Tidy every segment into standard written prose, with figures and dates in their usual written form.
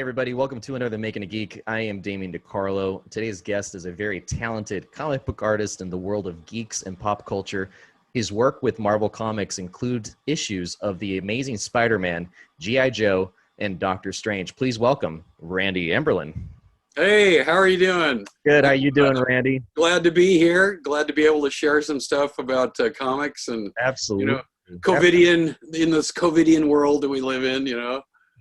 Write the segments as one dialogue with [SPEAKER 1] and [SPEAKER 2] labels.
[SPEAKER 1] everybody, welcome to another Making a Geek. I am Damien DiCarlo. Today's guest is a very talented comic book artist in the world of geeks and pop culture. His work with Marvel Comics includes issues of The Amazing Spider-Man, G.I. Joe, and Doctor Strange. Please welcome Randy Emberlin.
[SPEAKER 2] Hey, how are you doing?
[SPEAKER 1] Good. How you doing, Randy?
[SPEAKER 2] Glad to be here. Glad to be able to share some stuff about comics and
[SPEAKER 1] Absolutely.
[SPEAKER 2] COVIDian in this COVIDian world that we live in.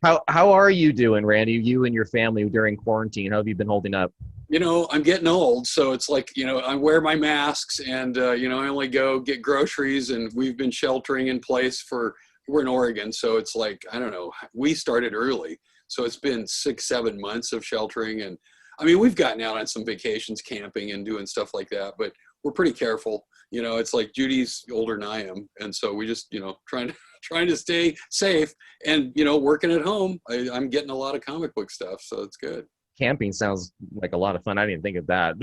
[SPEAKER 1] How are you doing, Randy? You and your family during quarantine? How have you been holding up?
[SPEAKER 2] I'm getting old, so it's like I wear my masks, and I only go get groceries, and we've been sheltering in place we're in Oregon, so it's like I don't know. We started early, so it's been 6-7 months of sheltering, and I mean we've gotten out on some vacations, camping, and doing stuff like that, but we're pretty careful. It's like Judy's older than I am, and so we just trying to stay safe and working at home. I'm getting a lot of comic book stuff, so it's good.
[SPEAKER 1] Camping sounds like a lot of fun. I didn't think of that.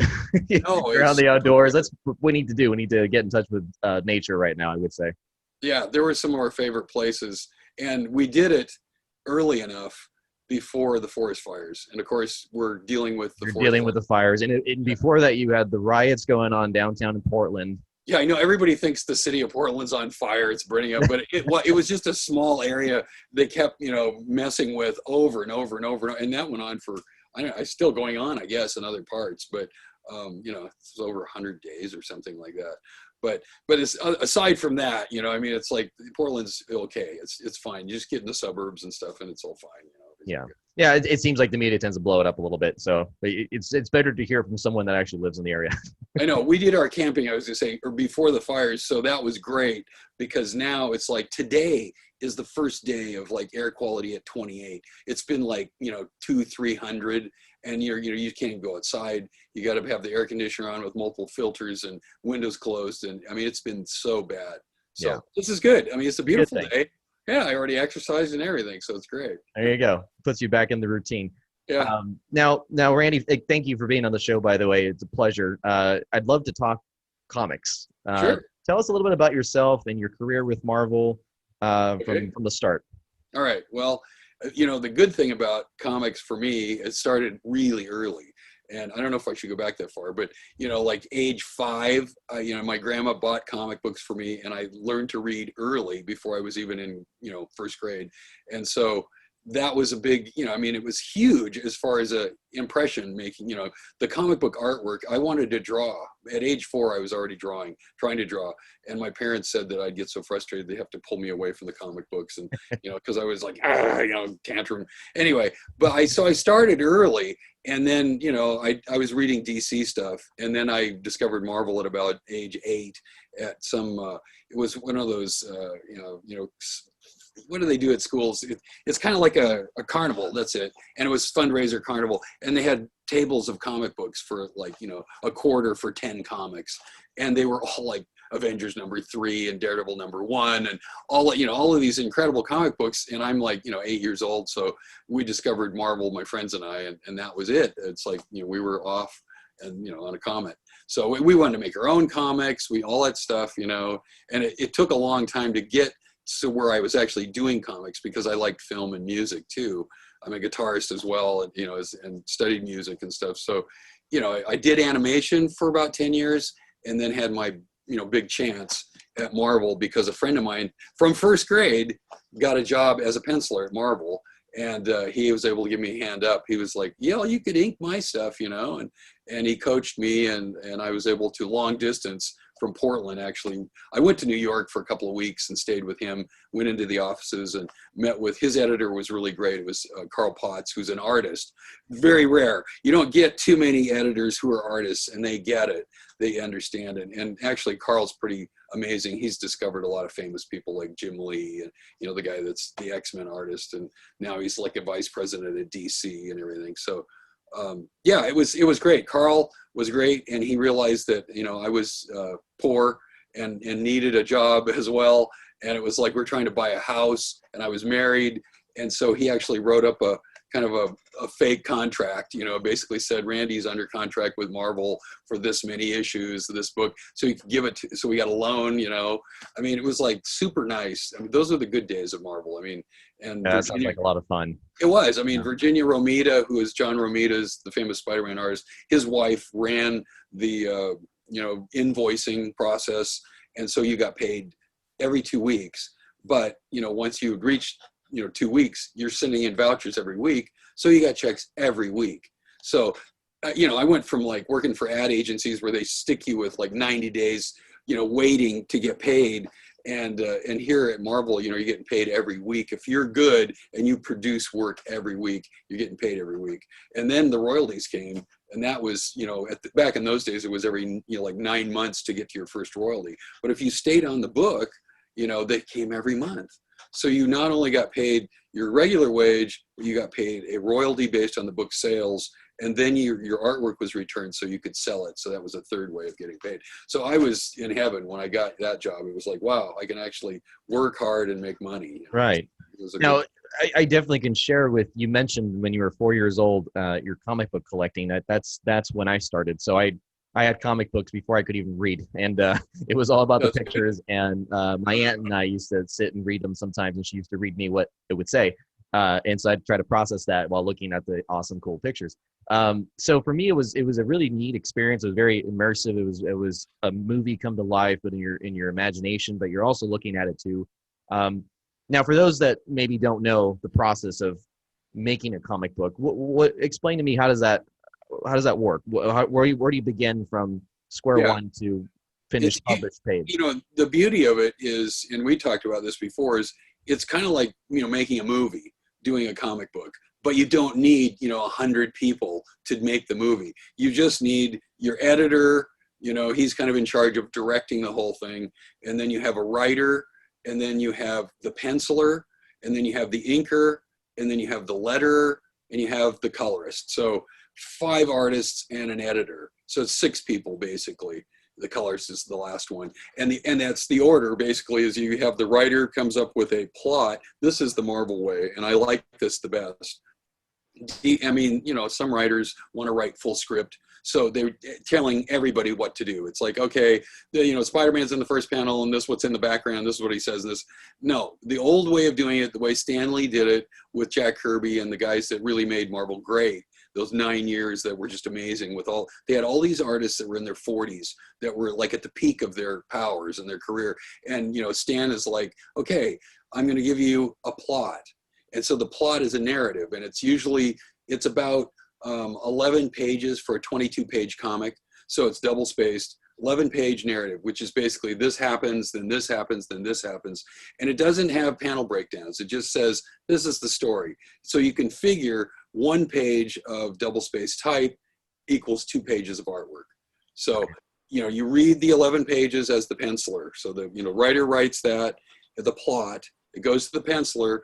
[SPEAKER 2] Around
[SPEAKER 1] the outdoors. That's what we need to do. We need to get in touch with nature right now, I would say.
[SPEAKER 2] Yeah, there were some of our favorite places, and we did it early enough before the forest fires. And of course, we're dealing with the
[SPEAKER 1] fires. And before that, you had the riots going on downtown in Portland.
[SPEAKER 2] Yeah, I know everybody thinks the city of Portland's on fire, it's burning up, but it was just a small area they kept, messing with over and over and over. And that went on for, it's still going on, I guess, in other parts, but, it's over 100 days or something like that. But it's aside from that, it's like Portland's okay. It's fine. You just get in the suburbs and stuff and it's all fine,
[SPEAKER 1] Yeah. Yeah, it seems like the media tends to blow it up a little bit. So it's better to hear from someone that actually lives in the area.
[SPEAKER 2] I know. We did our camping, I was going to say, or before the fires. So that was great because now it's like today is the first day of like air quality at 28. It's been like, 200-300 and you can't even go outside. You got to have the air conditioner on with multiple filters and windows closed. And I mean, it's been so bad. So yeah. This is good. I mean, it's a beautiful day. Yeah, I already exercised and everything, so it's great.
[SPEAKER 1] There you go. Puts you back in the routine.
[SPEAKER 2] Yeah.
[SPEAKER 1] Now, Randy, thank you for being on the show, by the way. It's a pleasure. I'd love to talk comics.
[SPEAKER 2] Sure.
[SPEAKER 1] Tell us a little bit about yourself and your career with Marvel from the start.
[SPEAKER 2] All right. Well, the good thing about comics for me, it started really early. And I don't know if I should go back that far, but, like age 5, my grandma bought comic books for me and I learned to read early before I was even in, first grade. And so that was a big, it was huge as far as a impression making, the comic book artwork. I wanted to draw. At age 4, I was already trying to draw. And my parents said that I'd get so frustrated they have to pull me away from the comic books. And, because I was like, tantrum. Anyway, but so I started early. And then, I was reading DC stuff. And then I discovered Marvel at about age 8 at some, it was one of those, what do they do at schools? It's kind of like a carnival, that's it. And it was fundraiser carnival. And they had tables of comic books for like, a quarter for 10 comics. And they were all like Avengers #3 and Daredevil #1 and all of these incredible comic books. And I'm like, 8 years old. So we discovered Marvel, my friends and I, and that was it. It's like, we were off and, on a comet. So we wanted to make our own comics, all that stuff, and it took a long time to get to where I was actually doing comics because I liked film and music too. I'm a guitarist as well, and, and studied music and stuff. So, I did animation for about 10 years and then had my, big chance at Marvel because a friend of mine from first grade got a job as a penciler at Marvel. And he was able to give me a hand up. He was like, yeah, you could ink my stuff, and he coached me and I was able to long distance from Portland. Actually, I went to New York for a couple of weeks and stayed with him, went into the offices and met with his editor. Was really great. It was Carl Potts, who's an artist. Very rare. You don't get too many editors who are artists and they get it. They understand it. And actually Carl's pretty amazing. He's discovered a lot of famous people like Jim Lee and, the guy that's the X-Men artist. And now he's like a vice president at DC and everything. So yeah, it was great. Carl was great. And he realized that, I was poor and needed a job as well. And it was like, we're trying to buy a house and I was married. And so he actually wrote up kind of a fake contract, basically said Randy's under contract with Marvel for this many issues of this book, so he could give it to, so we got a loan, I mean, it was like super nice. I mean, those are the good days of Marvel. I mean, and
[SPEAKER 1] Yeah, that sounds like a lot of fun.
[SPEAKER 2] it was. I mean,
[SPEAKER 1] Yeah.
[SPEAKER 2] Virginia Romita, who is John Romita's, the famous Spider-Man artist, his wife ran the, invoicing process. And so you got paid every 2 weeks. But, once you had reached, 2 weeks, you're sending in vouchers every week. So you got checks every week. So, I went from like working for ad agencies where they stick you with like 90 days, waiting to get paid. And here at Marvel, you're getting paid every week. If you're good and you produce work every week, you're getting paid every week. And then the royalties came, and that was, back in those days, it was every, like 9 months to get to your first royalty. But if you stayed on the book, they came every month. So you not only got paid your regular wage, but you got paid a royalty based on the book sales. And then your artwork was returned so you could sell it. So that was a third way of getting paid. So I was in heaven when I got that job. It was like, wow, I can actually work hard and make money.
[SPEAKER 1] Right. Now, I definitely can share with you. Mentioned when you were 4 years old, your comic book collecting. That's when I started. So I had comic books before I could even read, and it was all about the pictures. And my aunt and I used to sit and read them sometimes, and she used to read me what it would say. And so I'd try to process that while looking at the awesome, cool pictures. So for me, it was a really neat experience. It was very immersive. It was a movie come to life, but in your imagination. But you're also looking at it too. Now, for those that maybe don't know the process of making a comic book, what explain to me how does that work? Where do you begin from square one to finished published page?
[SPEAKER 2] The beauty of it is, and we talked about this before, is it's kind of like making a movie, doing a comic book. But you don't need 100 people to make the movie. You just need your editor. He's kind of in charge of directing the whole thing, and then you have a writer, and then you have the penciler, and then you have the inker, and then you have the letterer, and you have the colorist. So 5 artists and an editor. So it's 6 people basically. The colorist is the last one, and that's the order basically. Is you have the writer comes up with a plot. This is the Marvel way, and I like this the best. I mean, some writers want to write full script, so they're telling everybody what to do. It's like, okay, Spider-Man's in the first panel, and this is what's in the background. This is what he says. This, no, the old way of doing it, the way Stan Lee did it with Jack Kirby and the guys that really made Marvel great. Those 9 years that were just amazing. They had all these artists that were in their 40s that were like at the peak of their powers in their career. And Stan is like, okay, I'm going to give you a plot. And so the plot is a narrative, and it's about 11 pages for a 22-page comic. So it's double spaced, 11-page narrative, which is basically this happens, then this happens, then this happens. And it doesn't have panel breakdowns. It just says, this is the story. So you can figure 1 page of double spaced type equals 2 pages of artwork. So, you read the 11 pages as the penciler. So the writer writes the plot. It goes to the penciler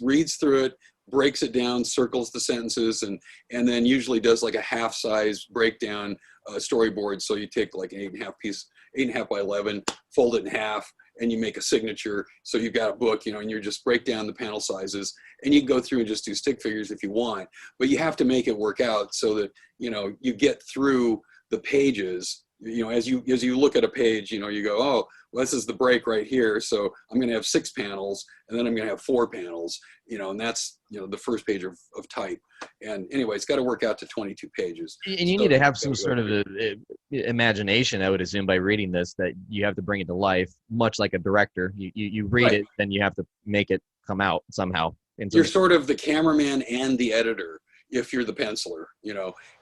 [SPEAKER 2] reads through it, breaks it down, circles the sentences, and then usually does like a half-size breakdown storyboard. So you take like an 8.5 by 11, fold it in half, and you make a signature. So you've got a book, and you just break down the panel sizes, and you can go through and just do stick figures if you want. But you have to make it work out so that you get through the pages. As you look at a page, you go, oh, well, this is the break right here. So I'm going to have 6 panels, and then I'm going to have 4 panels, and that's, the first page of type. And anyway, it's got to work out to 22 pages.
[SPEAKER 1] And you need to have some sort of imagination, I would assume, by reading this, that you have to bring it to life, much like a director. You read it, then you have to make it come out somehow.
[SPEAKER 2] You're sort of the cameraman and the editor, if you're the penciler,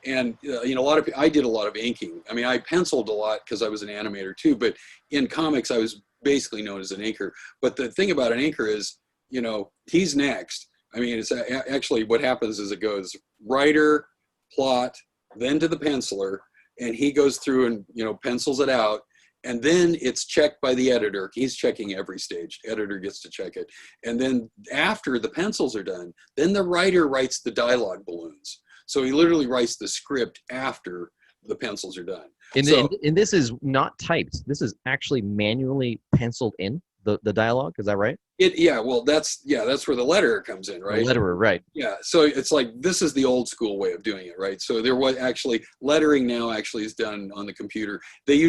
[SPEAKER 2] and I did a lot of inking. I mean, I penciled a lot because I was an animator too, but in comics, I was basically known as an inker. But the thing about an inker is, he's next. I mean, it's actually what happens is it goes writer, plot, then to the penciler, and he goes through and, pencils it out. And then it's checked by the editor. He's checking every stage. The editor gets to check it. And then after the pencils are done, then the writer writes the dialogue balloons. So he literally writes the script after the pencils are done.
[SPEAKER 1] And this is not typed. This is actually manually penciled in. the dialogue. Is that right?
[SPEAKER 2] Yeah, well, that's where the letterer comes in,
[SPEAKER 1] The
[SPEAKER 2] right?
[SPEAKER 1] letterer, right?
[SPEAKER 2] Yeah, so it's like this is the old school way of doing it, right? So there was actually lettering now actually is done on the computer. They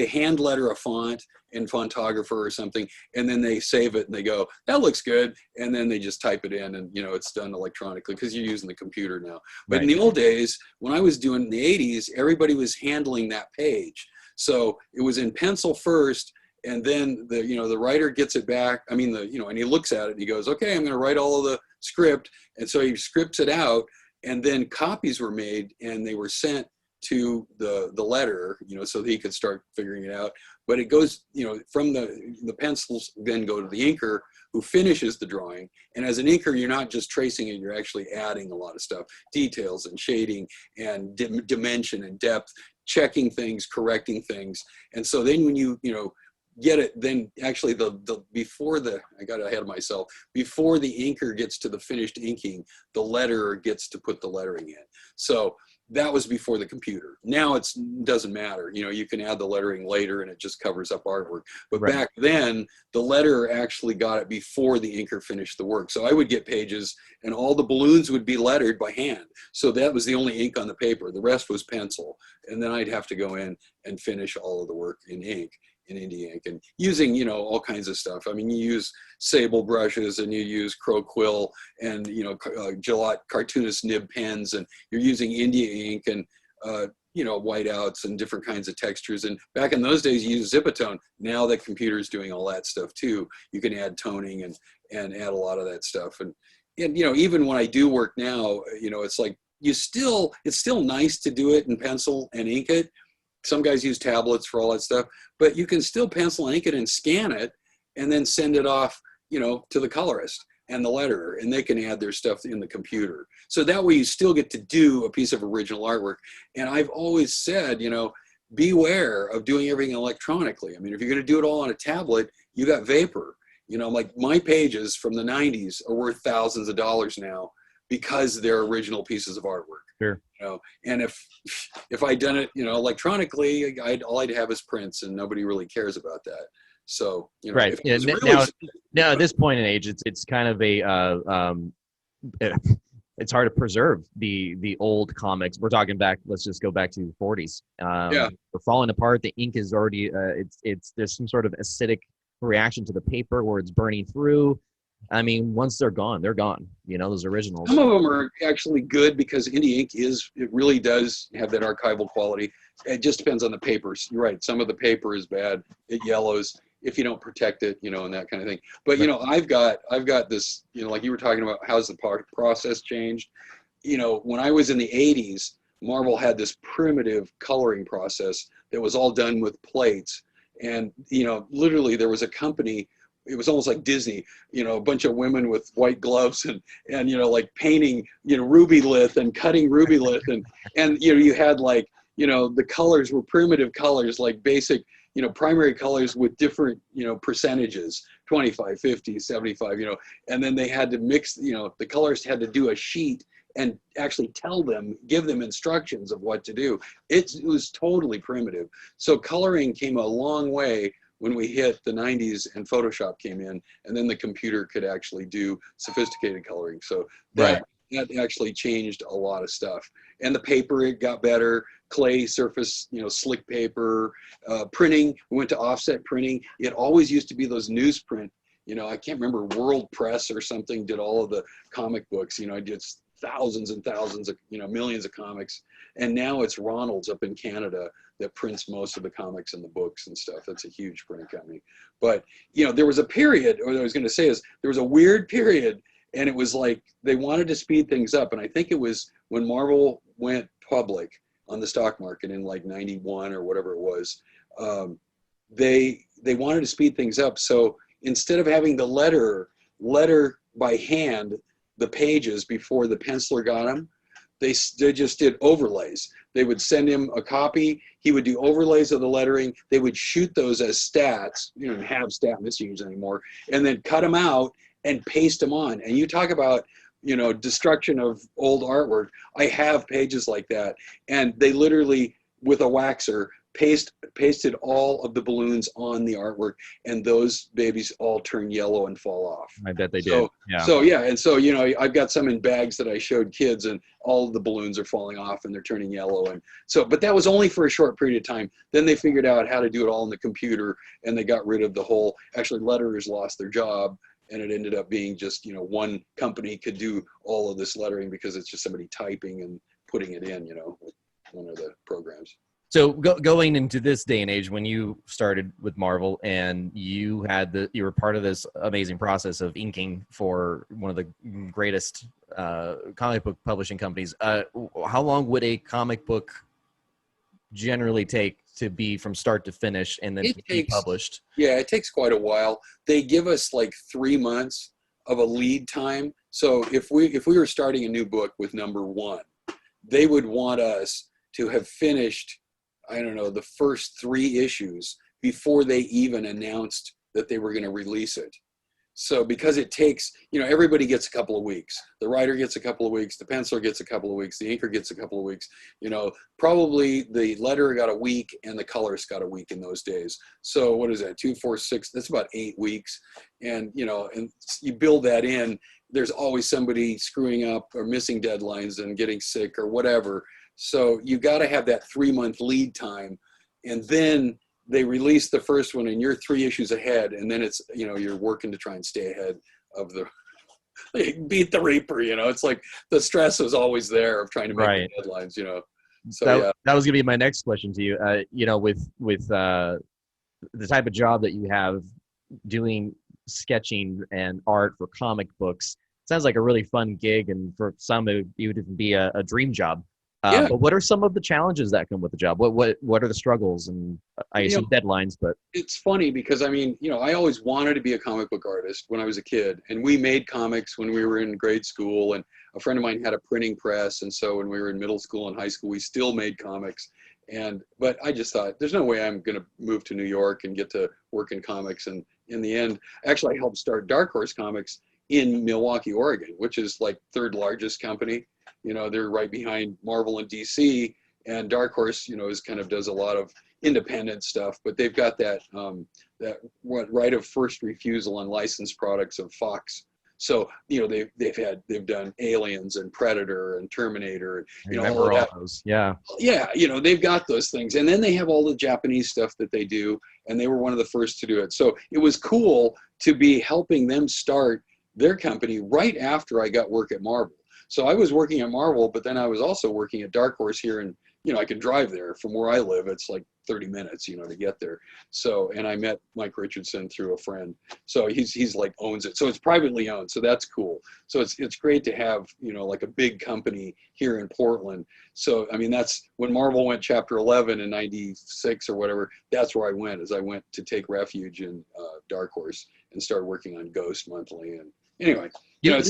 [SPEAKER 2] hand letter a font in Fontographer or something, and then they save it and they go, that looks good, and then they just type it in, and it's done electronically because you're using the computer now. But in
[SPEAKER 1] Right.
[SPEAKER 2] the old days, when I was doing in the 80s, everybody was handling that page. So it was in pencil first, and then the writer gets it back. I mean, and he looks at it and he goes, okay, I'm going to write all of the script. And so he scripts it out, and then copies were made and they were sent to the letterer, so that he could start figuring it out. But it goes, from the pencils then go to the inker, who finishes the drawing. And as an inker, you're not just tracing it, you're actually adding a lot of stuff, details and shading and dimension and depth, checking things, correcting things. And so then when you get it, then actually I got ahead of myself, before the inker gets to the finished inking, the letterer gets to put the lettering in. So that was before the computer. Now it doesn't matter. You can add the lettering later and it just covers up artwork. But
[SPEAKER 1] Right.
[SPEAKER 2] back then, the letterer actually got it before the inker finished the work. So I would get pages and all the balloons would be lettered by hand. So that was the only ink on the paper. The rest was pencil. And then I'd have to go in and finish all of the work in ink, in Indie ink, and using all kinds of stuff. I mean, you use sable brushes and you use crow quill and Gillette cartoonist nib pens, and you're using India ink and whiteouts and different kinds of textures. And back in those days, you used Zipatone. Now that computer's doing all that stuff too, you can add toning and add a lot of that stuff. And even when I do work now, it's like it's still nice to do it in pencil and ink it. Some guys use tablets for all that stuff, but you can still pencil and ink it and scan it and then send it off, to the colorist and the letterer, and they can add their stuff in the computer. So that way you still get to do a piece of original artwork. And I've always said, beware of doing everything electronically. I mean, if you're going to do it all on a tablet, you got vapor. Like my pages from the 90s are worth thousands of dollars now because they're original pieces of artwork.
[SPEAKER 1] Sure.
[SPEAKER 2] And if I'd done it, electronically, all I'd have is prints, and nobody really cares about that. So,
[SPEAKER 1] Right.
[SPEAKER 2] if it was
[SPEAKER 1] Now at this point in age, it's kind of it's hard to preserve the old comics. We're talking back. Let's just go back to the 40s.
[SPEAKER 2] Yeah.
[SPEAKER 1] They're falling apart. The ink is already. There's some sort of acidic reaction to the paper where it's burning through. I mean, once they're gone, they're gone. Those originals.
[SPEAKER 2] Some of them are actually good because Indie ink it really does have that archival quality. It just depends on the papers. You're right. Some of the paper is bad. It yellows if you don't protect it, and that kind of thing. But, I've got this, like you were talking about, how's the process changed? When I was in the 80s, Marvel had this primitive coloring process that was all done with plates. And, literally there was a company, it was almost like Disney, a bunch of women with white gloves and like painting, ruby lith and cutting ruby lith. And you had like, the colors were primitive colors, like basic, primary colors with different, percentages, 25, 50, 75, and then they had to mix, the colorists had to do a sheet and actually give them instructions of what to do. It was totally primitive. So coloring came a long way when we hit the 90s and Photoshop came in, and then the computer could actually do sophisticated coloring. So that actually changed a lot of stuff. And the paper, it got better. Clay surface, slick paper, printing. We went to offset printing. It always used to be those newsprint. I can't remember, World Press or something did all of the comic books. I did thousands and thousands of, millions of comics. And now it's Ronald's up in Canada that prints most of the comics and the books and stuff. That's a huge print company. But, there was a period, or what I was going to say is, there was a weird period, and it was like they wanted to speed things up. And I think it was when Marvel went public on the stock market in like 91 or whatever it was, they wanted to speed things up. So instead of having the letter by hand the pages before the penciler got them, they just did overlays. They would send him a copy. He would do overlays of the lettering. They would shoot those as stats. You don't have stat misuse anymore, and then cut them out and paste them on. And you talk about, destruction of old artwork. I have pages like that, and they literally, with a waxer, pasted all of the balloons on the artwork, and those babies all turn yellow and fall off.
[SPEAKER 1] I bet they did.
[SPEAKER 2] So,
[SPEAKER 1] Yeah.
[SPEAKER 2] so yeah, and so, you know, I've got some in bags that I showed kids, and all of the balloons are falling off and they're turning yellow. And so, but that was only for a short period of time. Then they figured out how to do it all in the computer, and they got rid of the whole, actually letterers lost their job, and it ended up being just, you know, one company could do all of this lettering because it's just somebody typing and putting it in, you know, with one of the programs.
[SPEAKER 1] So going into this day and age, when you started with Marvel and you were part of this amazing process of inking for one of the greatest comic book publishing companies, how long would a comic book generally take to be from start to finish and then
[SPEAKER 2] It
[SPEAKER 1] to be
[SPEAKER 2] takes,
[SPEAKER 1] published?
[SPEAKER 2] yeah, it takes quite a while. They give us like 3 months of a lead time. So if we were starting a new book with #1, they would want us to have finished, I don't know, the first 3 issues before they even announced that they were going to release it. So because it takes, you know, everybody gets a couple of weeks. The writer gets a couple of weeks, the penciler gets a couple of weeks, the inker gets a couple of weeks. You know, probably the letterer got a week and the colorist got a week in those days. So what is that, 2, 4, 6, that's about 8 weeks. And, you know, and you build that in, there's always somebody screwing up or missing deadlines and getting sick or whatever. So you got to have that 3-month lead time, and then they release the first one and you're 3 issues ahead, and then it's, you know, you're working to try and stay ahead of the beat the Reaper, you know. It's like the stress is always there of trying to make
[SPEAKER 1] Right.
[SPEAKER 2] the deadlines, you know. So yeah.
[SPEAKER 1] That was gonna be my next question to you. You know, with the type of job that you have doing sketching and art for comic books, sounds like a really fun gig, and for some it would even be a dream job.
[SPEAKER 2] Yeah.
[SPEAKER 1] But what are some of the challenges that come with the job? What are the struggles? And I
[SPEAKER 2] You know,
[SPEAKER 1] assume deadlines, but
[SPEAKER 2] it's funny because, I mean, you know, I always wanted to be a comic book artist when I was a kid, and we made comics when we were in grade school, and a friend of mine had a printing press, and so when we were in middle school and high school, we still made comics. But I just thought, there's no way I'm going to move to New York and get to work in comics. And in the end, actually, I helped start Dark Horse Comics in Milwaukee, Oregon, which is like 3rd largest company. You know, they're right behind Marvel and DC, and Dark Horse, you know, is kind of does a lot of independent stuff, but they've got that right of first refusal on licensed products of Fox. So, you know, they've done Aliens and Predator and Terminator, and,
[SPEAKER 1] I
[SPEAKER 2] you know, all
[SPEAKER 1] remember
[SPEAKER 2] of
[SPEAKER 1] all
[SPEAKER 2] that.
[SPEAKER 1] those. Yeah.
[SPEAKER 2] Yeah, you know, they've got those things, and then they have all the Japanese stuff that they do, and they were one of the first to do it. So it was cool to be helping them start their company right after I got work at Marvel. So I was working at Marvel, but then I was also working at Dark Horse here, and, you know, I could drive there from where I live. It's like 30 minutes, you know, to get there. So, and I met Mike Richardson through a friend. So he's like owns it. So it's privately owned. So that's cool. So it's great to have, you know, like a big company here in Portland. So, I mean, that's when Marvel went chapter 11 in 96 or whatever, that's where I went, as I went to take refuge in Dark Horse and started working on Ghost Monthly. And anyway, you know,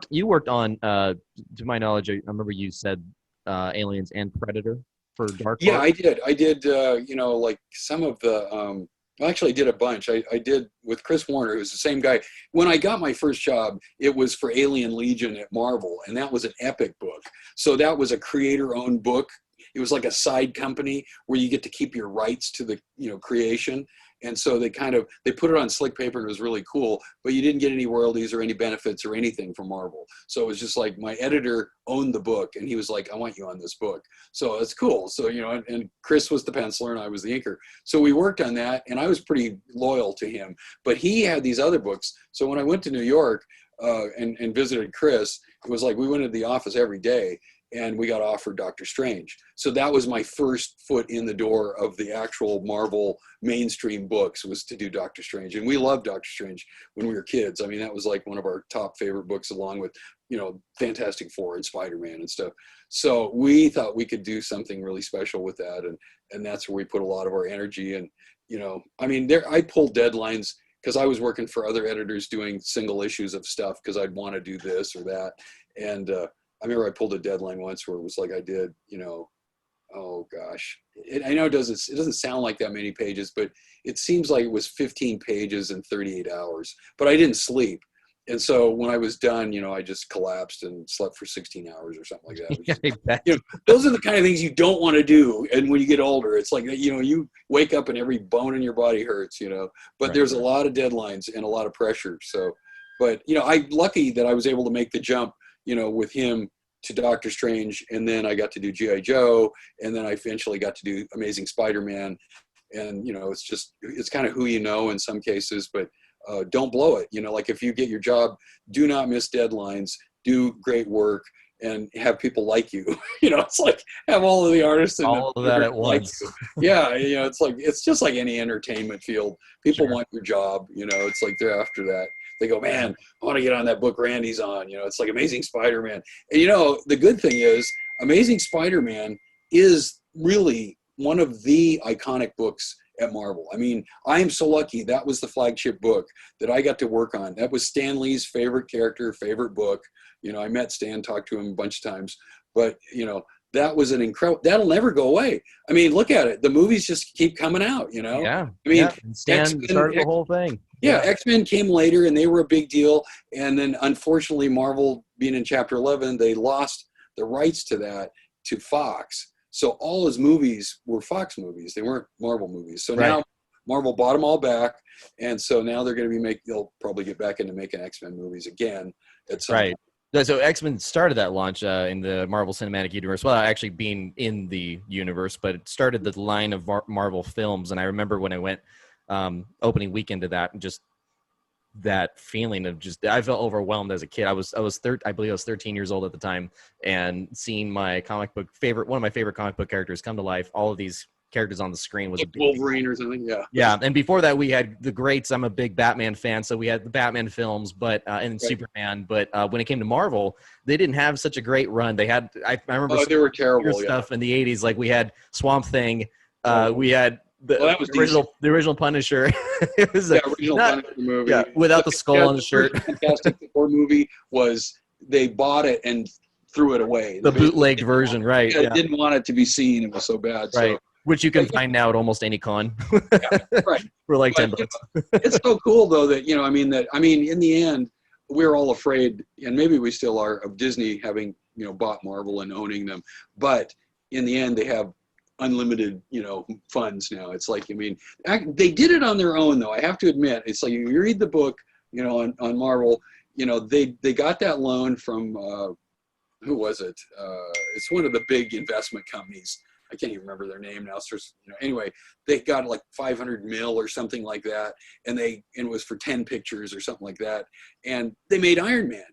[SPEAKER 1] You worked on, to my knowledge, I remember you said Aliens and Predator for Dark
[SPEAKER 2] yeah,
[SPEAKER 1] Horse.
[SPEAKER 2] I did, you know, like some of the, actually I did a bunch. I did with Chris Warner, who was the same guy. When I got my first job, it was for Alien Legion at Marvel, and that was an epic book. So that was a creator-owned book. It was like a side company where you get to keep your rights to the, you know, creation. And so they put it on slick paper, and it was really cool, but you didn't get any royalties or any benefits or anything from Marvel. So it was just like my editor owned the book, and he was like, I want you on this book. So it's cool. So, you know, and Chris was the penciler and I was the inker. So we worked on that, and I was pretty loyal to him, but he had these other books. So when I went to New York and visited Chris, it was like we went to the office every day, and we got offered Doctor Strange. So that was my first foot in the door of the actual Marvel mainstream books, was to do Doctor Strange. And we loved Doctor Strange when we were kids. I mean, that was like one of our top favorite books, along with, you know, Fantastic Four and Spider-Man and stuff. So we thought we could do something really special with that. And that's where we put a lot of our energy. And, you know, I mean, I pulled deadlines because I was working for other editors doing single issues of stuff because I'd want to do this or that. And, I remember I pulled a deadline once where it was like I did, you know, oh gosh, I know it doesn't sound like that many pages, but it seems like it was 15 pages in 38 hours. But I didn't sleep, And so when I was done, I just collapsed and slept for 16 hours or something like that. It was
[SPEAKER 1] Yeah,
[SPEAKER 2] just,
[SPEAKER 1] I bet.
[SPEAKER 2] those are the kind of things you don't want to do. And when you get older, it's like, you wake up and every bone in your body hurts, but
[SPEAKER 1] Right.
[SPEAKER 2] there's a lot of deadlines and a lot of pressure. So, but, I'm lucky that I was able to make the jump, with him to Doctor Strange. And then I got to do G.I. Joe. And then I eventually got to do Amazing Spider-Man. And, it's kind of who in some cases, but don't blow it. Like if you get your job, do not miss deadlines, do great work, and have people like you. It's like have all of the artists in
[SPEAKER 1] All
[SPEAKER 2] the
[SPEAKER 1] of that at
[SPEAKER 2] like
[SPEAKER 1] once.
[SPEAKER 2] you. Yeah, it's just like any entertainment field. People
[SPEAKER 1] Sure.
[SPEAKER 2] want your job. It's like they're after that. They go, man, I want to get on that book Randy's on. It's like Amazing Spider-Man. And the good thing is, Amazing Spider-Man is really one of the iconic books at Marvel. I mean, I am so lucky that was the flagship book that I got to work on. That was Stan Lee's favorite character, favorite book. I met Stan, talked to him a bunch of times, but that was an incredible, that'll never go away. I mean, look at it. The movies just keep coming out,
[SPEAKER 1] Yeah.
[SPEAKER 2] I mean,
[SPEAKER 1] And Stan started the whole thing.
[SPEAKER 2] yeah, X-Men came later and they were a big deal. And then unfortunately, Marvel being in Chapter 11, they lost the rights to that to Fox. So all his movies were Fox movies. They weren't Marvel movies. So now Marvel bought them all back. And so now they're going to they'll probably get back into making X-Men movies again at some point.
[SPEAKER 1] So X-Men started that launch in the Marvel Cinematic Universe. Well, actually being in the universe, but it started the line of Marvel films. And I remember when I went opening weekend to that, and just that feeling of I felt overwhelmed as a kid. I believe I was 13 years old at the time, and seeing my one of my favorite comic book characters come to life. All of these characters on the screen was
[SPEAKER 2] like Wolverine or something.
[SPEAKER 1] Yeah. And before that, we had the greats. I'm a big Batman fan, so we had the Batman films, but and Superman. But when it came to Marvel, they didn't have such a great run. They had I remember
[SPEAKER 2] they were terrible
[SPEAKER 1] stuff in the 80s. Like we had Swamp Thing, we had
[SPEAKER 2] that was
[SPEAKER 1] the original Punisher. It was
[SPEAKER 2] original Punisher movie.
[SPEAKER 1] Yeah, without the skull on the shirt.
[SPEAKER 2] Fantastic Four movie was they bought it and threw it away.
[SPEAKER 1] The bootlegged version, right?
[SPEAKER 2] Yeah, didn't want it to be seen. It was so bad.
[SPEAKER 1] Right.
[SPEAKER 2] So,
[SPEAKER 1] which you can find now at almost any con.
[SPEAKER 2] Right.
[SPEAKER 1] For like
[SPEAKER 2] but,
[SPEAKER 1] $10.
[SPEAKER 2] It's so cool though that in the end we're all afraid, and maybe we still are, of Disney having bought Marvel and owning them. But in the end, they have unlimited funds now. It's like they did it on their own though. I have to admit, it's like you read the book on Marvel. They got that loan from who was it? It's one of the big investment companies. I can't even remember their name now. So, anyway, they got like 500 mil or something like that, and it was for 10 pictures or something like that, and they made Iron Man,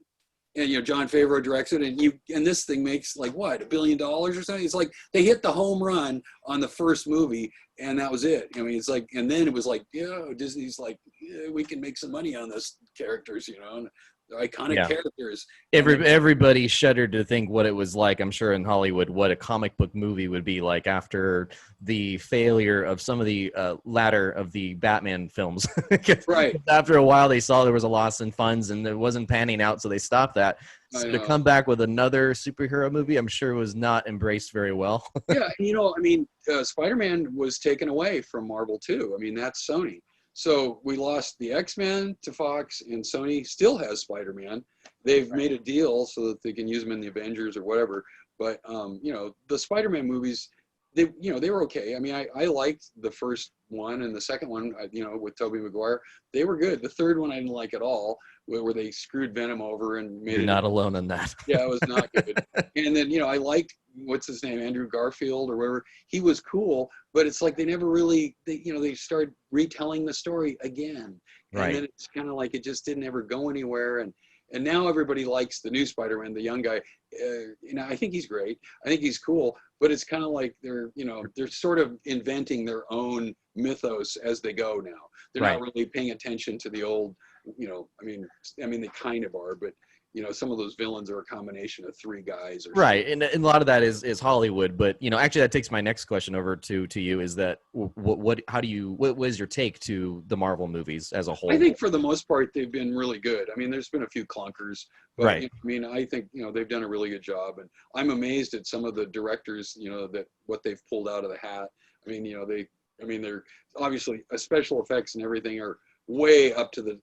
[SPEAKER 2] and Jon Favreau directs it, and this thing makes like what, $1 billion or something. It's like they hit the home run on the first movie, and that was it. It's like, and then it was like, Disney's like, we can make some money on those characters, and iconic characters.
[SPEAKER 1] Everybody shuddered to think what it was like, I'm sure, in Hollywood, what a comic book movie would be like after the failure of some of the latter of the Batman films.
[SPEAKER 2] Right.
[SPEAKER 1] After a while, they saw there was a loss in funds and it wasn't panning out, so they stopped that. So to come back with another superhero movie, I'm sure was not embraced very well.
[SPEAKER 2] Yeah, Spider-Man was taken away from Marvel too. That's Sony. So we lost the X-Men to Fox, and Sony still has Spider-Man. They've made a deal so that they can use them in the Avengers or whatever. But the Spider-Man movies, they were okay. I liked the first one and the second one, with Tobey Maguire. They were good. The third one I didn't like at all, where they screwed Venom over and made
[SPEAKER 1] You're not alone in that.
[SPEAKER 2] Yeah, it was not good. And then I liked, what's his name, Andrew Garfield or whatever. He was cool, but it's like they never really they started retelling the story again, and then it's kind of like it just didn't ever go anywhere. And now everybody likes the new Spider-Man, the young guy. I think he's great. I think he's cool, but it's kind of like they're sort of inventing their own mythos as they go now. They're not really paying attention to the old. They kind of are, but some of those villains are a combination of three guys.
[SPEAKER 1] And a lot of that is Hollywood. But actually, that takes my next question over to you. Is that what is your take to the Marvel movies as a whole?
[SPEAKER 2] I think for the most part they've been really good. There's been a few clunkers, but I think they've done a really good job, and I'm amazed at some of the directors. That what they've pulled out of the hat. They're obviously special effects and everything are way up to the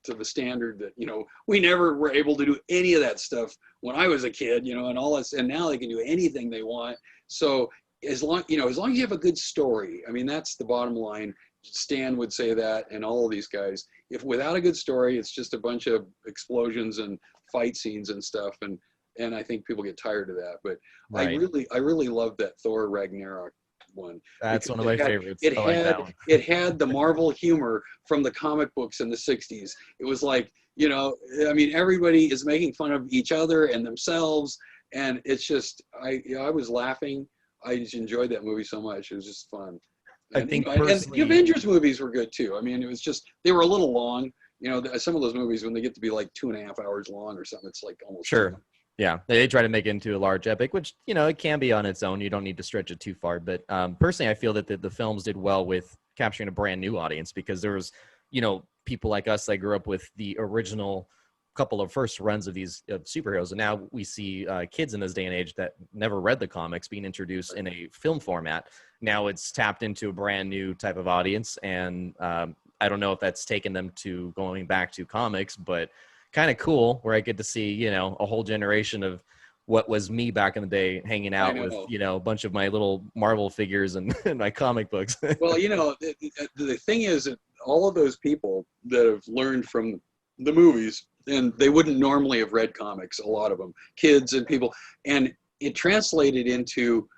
[SPEAKER 2] to the standard that, you know, we never were able to do any of that stuff when I was a kid, you know, and all this, and now they can do anything they want. So as long, you know, as long as you have a good story, I mean, that's the bottom line. Stan would say that, and all of these guys. If without a good story, it's just a bunch of explosions and fight scenes and stuff, and I think people get tired of that. But
[SPEAKER 1] Right.
[SPEAKER 2] I really love that Thor Ragnarok one.
[SPEAKER 1] That's one of my favorites.
[SPEAKER 2] It
[SPEAKER 1] I like that
[SPEAKER 2] had
[SPEAKER 1] one.
[SPEAKER 2] it had the Marvel humor from the comic books in the 60s. It was like, you know, I mean, everybody is making fun of each other and themselves, and it's just, I was laughing. I just enjoyed that movie so much. It was just fun.
[SPEAKER 1] I
[SPEAKER 2] And, you
[SPEAKER 1] think
[SPEAKER 2] know, and the
[SPEAKER 1] personally,
[SPEAKER 2] Avengers movies were good too. I mean, it was just, they were a little long. You know, some of those movies, when they get to be like 2.5 hours long or something, it's like almost too
[SPEAKER 1] sure.
[SPEAKER 2] much.
[SPEAKER 1] Yeah, they try to make it into a large epic, which, you know, it can be on its own. You don't need to stretch it too far. But personally, I feel that the films did well with capturing a brand new audience, because there was, you know, people like us that grew up with the original couple of first runs of these superheroes, and now we see kids in this day and age that never read the comics being introduced in a film format. Now it's tapped into a brand new type of audience, and I don't know if that's taken them to going back to comics, but kind of cool, where I get to see, you know, a whole generation of what was me back in the day, hanging
[SPEAKER 2] I
[SPEAKER 1] out with,
[SPEAKER 2] know.
[SPEAKER 1] you know, a bunch of my little Marvel figures and, and my comic books.
[SPEAKER 2] Well, you know, the thing is that all of those people that have learned from the movies, and they wouldn't normally have read comics, a lot of them, kids and people, and it translated into,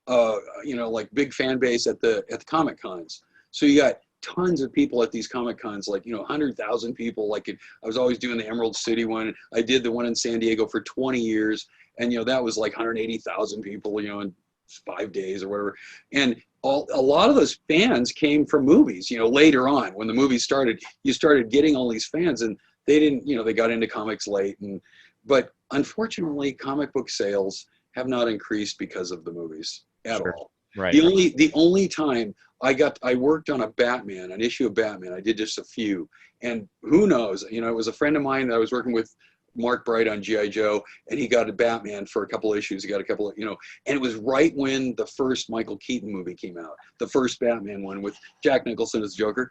[SPEAKER 2] you know, like big fan base at the Comic Cons. So you got tons of people at these Comic Cons, like, you know, 100,000 people. Like I was always doing the Emerald City one. I did the one in San Diego for 20 years, and you know that was like 180,000 people, you know, in 5 days or whatever. And a lot of those fans came from movies. You know, later on when the movie started, you started getting all these fans, and they didn't, you know, they got into comics late, and but unfortunately, comic book sales have not increased because of the movies at
[SPEAKER 1] Sure.
[SPEAKER 2] all.
[SPEAKER 1] Right.
[SPEAKER 2] The only time I worked on an issue of Batman. I did just a few, and who knows, you know, it was a friend of mine that I was working with, Mark Bright, on G.I. Joe, and he got a Batman for a couple of issues. He got a couple of, you know, and it was right when the first Michael Keaton movie came out, the first Batman one with Jack Nicholson as Joker.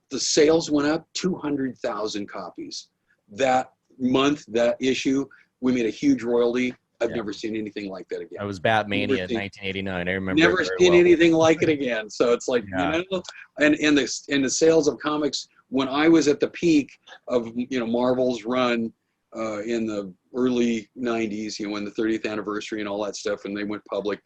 [SPEAKER 2] The sales went up 200,000 copies. That month, that issue, we made a huge royalty. I've
[SPEAKER 1] Yeah.
[SPEAKER 2] never seen anything like that again.
[SPEAKER 1] I was Batmania in 1989. I remember
[SPEAKER 2] Never
[SPEAKER 1] it very
[SPEAKER 2] seen
[SPEAKER 1] well.
[SPEAKER 2] anything like it again. So it's like,
[SPEAKER 1] Yeah.
[SPEAKER 2] you know, and in the sales of comics, when I was at the peak of, you know, Marvel's run in the early 90s, you know, when the 30th anniversary and all that stuff, and they went public,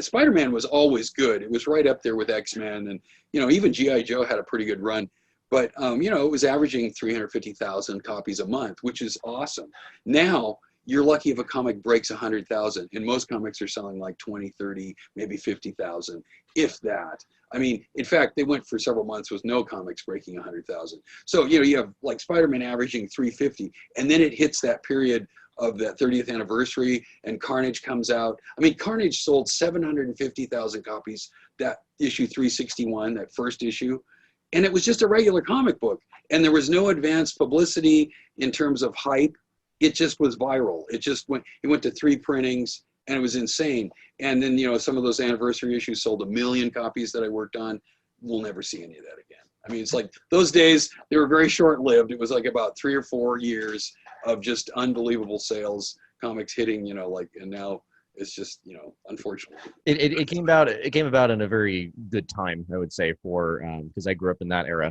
[SPEAKER 2] Spider-Man was always good. It was right up there with X-Men, and, you know, even G.I. Joe had a pretty good run. But, you know, it was averaging 350,000 copies a month, which is awesome. Now, you're lucky if a comic breaks 100,000, and most comics are selling like 20, 30, maybe 50,000, if that. I mean, in fact, they went for several months with no comics breaking 100,000. So, you know, you have like Spider-Man averaging 350, and then it hits that period of that 30th anniversary, and Carnage comes out. I mean, Carnage sold 750,000 copies, that issue 361, that first issue, and it was just a regular comic book, and there was no advanced publicity in terms of hype. It just was viral. It went to 3 printings, and it was insane. And then, you know, some of those anniversary issues sold 1 million copies that I worked on. We'll never see any of that again. I mean, it's like those days, they were very short-lived. It was like about 3 or 4 years of just unbelievable sales, comics hitting, you know, like, and now it's just, you know, unfortunately.
[SPEAKER 1] It came about in a very good time, I would say, for because I grew up in that era.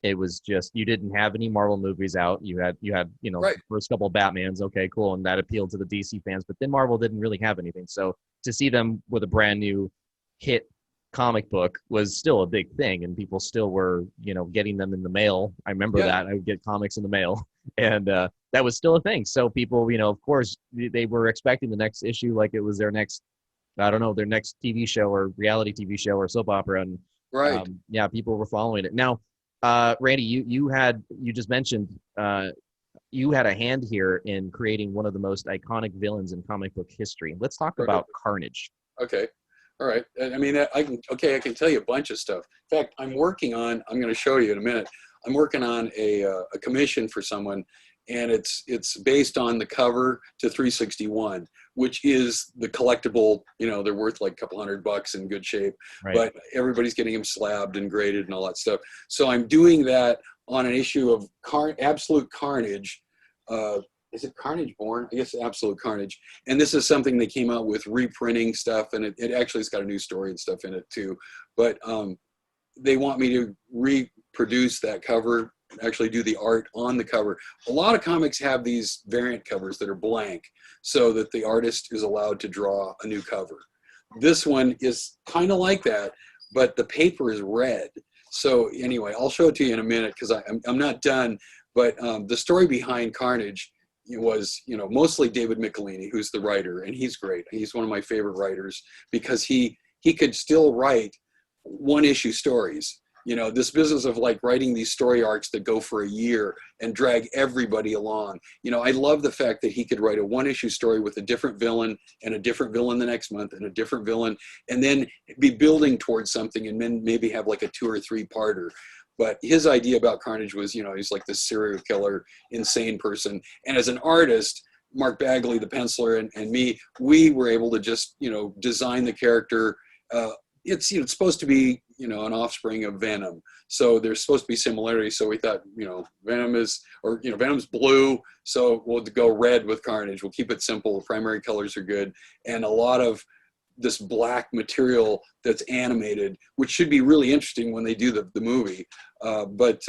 [SPEAKER 1] It was just, you didn't have any Marvel movies out. You had you know,
[SPEAKER 2] Right.
[SPEAKER 1] the first couple of Batmans, okay, cool, and that appealed to the DC fans. But then Marvel didn't really have anything. So to see them with a brand new hit comic book was still a big thing, and people still were, you know, getting them in the mail. I remember
[SPEAKER 2] Yeah.
[SPEAKER 1] that I would get comics in the mail, and that was still a thing. So people, you know, of course, they were expecting the next issue like it was their next, I don't know, their next TV show or reality TV show or soap opera, and
[SPEAKER 2] Right.
[SPEAKER 1] yeah, people were following it. Now, Randy, you just mentioned you had a hand here in creating one of the most iconic villains in comic book history. Let's talk
[SPEAKER 2] Right.
[SPEAKER 1] about Carnage.
[SPEAKER 2] Okay. All right. I mean, I can tell you a bunch of stuff. In fact, I'm going to show you in a minute. I'm working on a commission for someone, and it's based on the cover to 361, which is the collectible. You know, they're worth like a couple $100 in good shape,
[SPEAKER 1] Right.
[SPEAKER 2] but everybody's getting them slabbed and graded and all that stuff. So I'm doing that on an issue of Absolute Carnage. Is it Carnage Born? I guess Absolute Carnage. And this is something they came out with, reprinting stuff, and it actually has got a new story and stuff in it too. But they want me to reproduce that cover, actually do the art on the cover. A lot of comics have these variant covers that are blank so that the artist is allowed to draw a new cover. This one is kind of like that, but the paper is red. So anyway, I'll show it to you in a minute because I'm not done. But the story behind Carnage was, mostly David Michelini, who's the writer, and he's great. He's one of my favorite writers because he could still write one-issue stories. This business of like writing these story arcs that go for a year and drag everybody along. I love the fact that he could write a one-issue story with a different villain and a different villain the next month and a different villain, and then be building towards something and then maybe have like a 2 or 3 parter. But his idea about Carnage was, he's like this serial killer, insane person. And as an artist, Mark Bagley, the penciler, and me, we were able to just, design the character. It's supposed to be, an offspring of Venom. So there's supposed to be similarities. So we thought, Venom's blue. So we'll go red with Carnage. We'll keep it simple. The primary colors are good. And a lot of this black material that's animated, which should be really interesting when they do the movie. But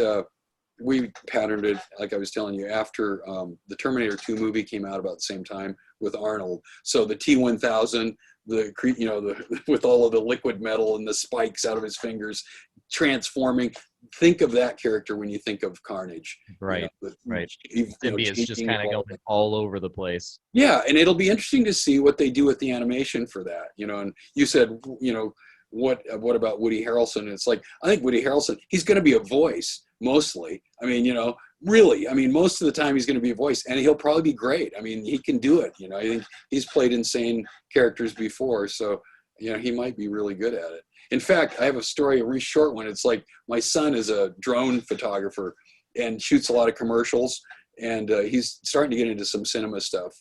[SPEAKER 2] we patterned it, like I was telling you, after the Terminator 2 movie came out about the same time with Arnold. So the T-1000, with all of the liquid metal and the spikes out of his fingers transforming. Think of that character when you think of Carnage.
[SPEAKER 1] Right, right. Symbiote's just kind of going all over the place.
[SPEAKER 2] Yeah, and it'll be interesting to see what they do with the animation for that. And you said, what about Woody Harrelson? It's like, I think Woody Harrelson, he's going to be a voice mostly. I mean, really, most of the time he's going to be a voice, and he'll probably be great. I mean, he can do it. I think he's played insane characters before, so he might be really good at it. In fact, I have a story, a really short one. It's like my son is a drone photographer and shoots a lot of commercials, and he's starting to get into some cinema stuff,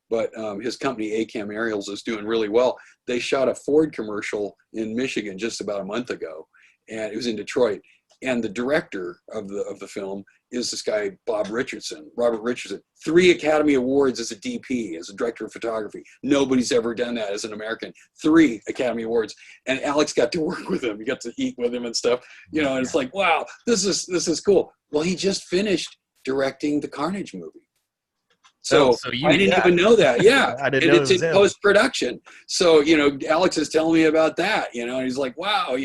[SPEAKER 2] but his company, ACAM Aerials, is doing really well. They shot a Ford commercial in Michigan just about a month ago, and it was in Detroit. And the director of the film is this guy, Robert Richardson. 3 Academy Awards as a DP, as a director of photography. Nobody's ever done that as an American. 3 Academy Awards. And Alex got to work with him. He got to eat with him and stuff. And it's like, wow, this is cool. Well, he just finished directing the Carnage movie. So I didn't even know that. Yeah.
[SPEAKER 1] I didn't know
[SPEAKER 2] it's in post-production. So, Alex is telling me about that, and he's like, wow,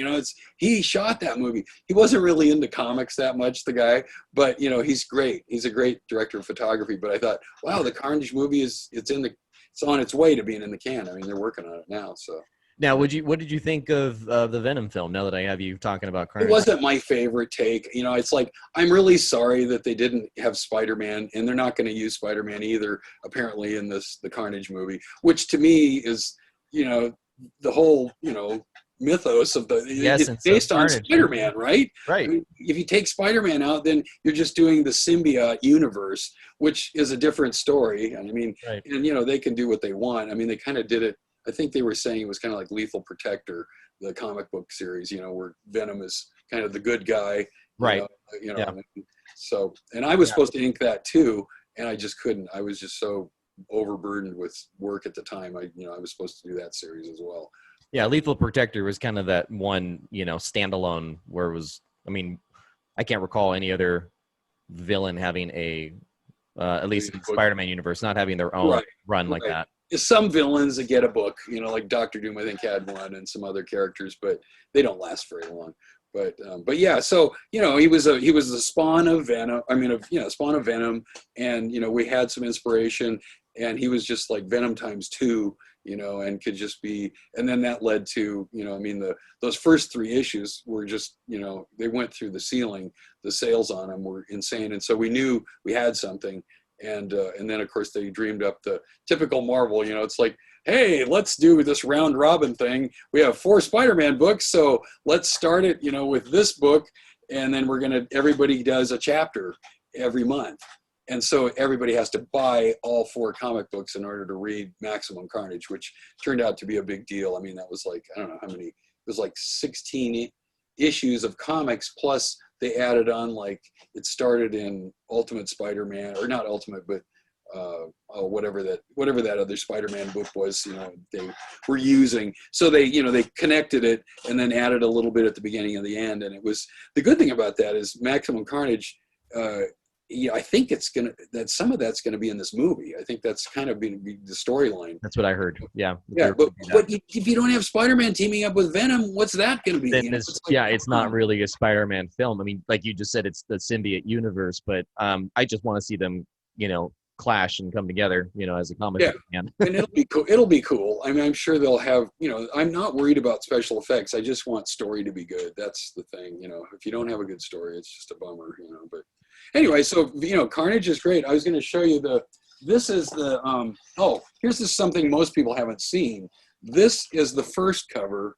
[SPEAKER 2] he shot that movie. He wasn't really into comics that much, the guy, but he's great. He's a great director of photography. But I thought, wow, the Carnage movie it's on its way to being in the can. I mean, they're working on it now. So
[SPEAKER 1] now, what did you think of the Venom film? Now that I have you talking about Carnage,
[SPEAKER 2] it wasn't my favorite take. It's like, I'm really sorry that they didn't have Spider-Man, and they're not going to use Spider-Man either, apparently, in the Carnage movie, which to me is, the whole, mythos of it's based on Spider-Man, right?
[SPEAKER 1] Right.
[SPEAKER 2] I mean, if you take Spider-Man out, then you're just doing the symbiote universe, which is a different story. I mean,
[SPEAKER 1] right.
[SPEAKER 2] And they can do what they want. I mean, they kind of did it. I think they were saying it was kind of like Lethal Protector, the comic book series, where Venom is kind of the good guy.
[SPEAKER 1] Right.
[SPEAKER 2] Yeah. So, and I was supposed to ink that too, and I just couldn't. I was just so overburdened with work at the time. I was supposed to do that series as well.
[SPEAKER 1] Yeah, Lethal Protector was kind of that one, standalone where it was, I can't recall any other villain having at least in the Spider-Man universe, not having their own run like that.
[SPEAKER 2] Some villains that get a book, like Doctor Doom, I think had one, and some other characters, but they don't last very long. But yeah, so he was the spawn of Venom. Spawn of Venom, and we had some inspiration, and he was just like Venom times 2, and could just be. And then that led to, those first 3 issues were just, they went through the ceiling. The sales on them were insane, and so we knew we had something. And then, of course, they dreamed up the typical Marvel, it's like, hey, let's do this round robin thing. We have 4 Spider-Man books, so let's start it, with this book. And then everybody does a chapter every month. And so everybody has to buy all 4 comic books in order to read Maximum Carnage, which turned out to be a big deal. I mean, that was like, I don't know how many, it was like 16 issues of comics, plus they added on, like, it started in Ultimate Spider-Man, or not Ultimate, but whatever that other Spider-Man book was, they were using. So they connected it and then added a little bit at the beginning and the end. And it was, the good thing about that is Maximum Carnage, I think that some of that's gonna be in this movie. I think that's kind of be the storyline.
[SPEAKER 1] That's what I heard. Yeah.
[SPEAKER 2] Yeah, but if you don't have Spider-Man teaming up with Venom, what's that gonna be?
[SPEAKER 1] Then it's not really a Spider-Man film. I mean, like you just said, it's the symbiote universe, but I just want to see them, clash and come together, as a comic book fan.
[SPEAKER 2] And it'll be cool. It'll be cool. I mean, I'm sure they'll have, I'm not worried about special effects. I just want story to be good. That's the thing. If you don't have a good story, it's just a bummer. But anyway, so Carnage is great. I was going to show you this is the here's something most people haven't seen. This is the first cover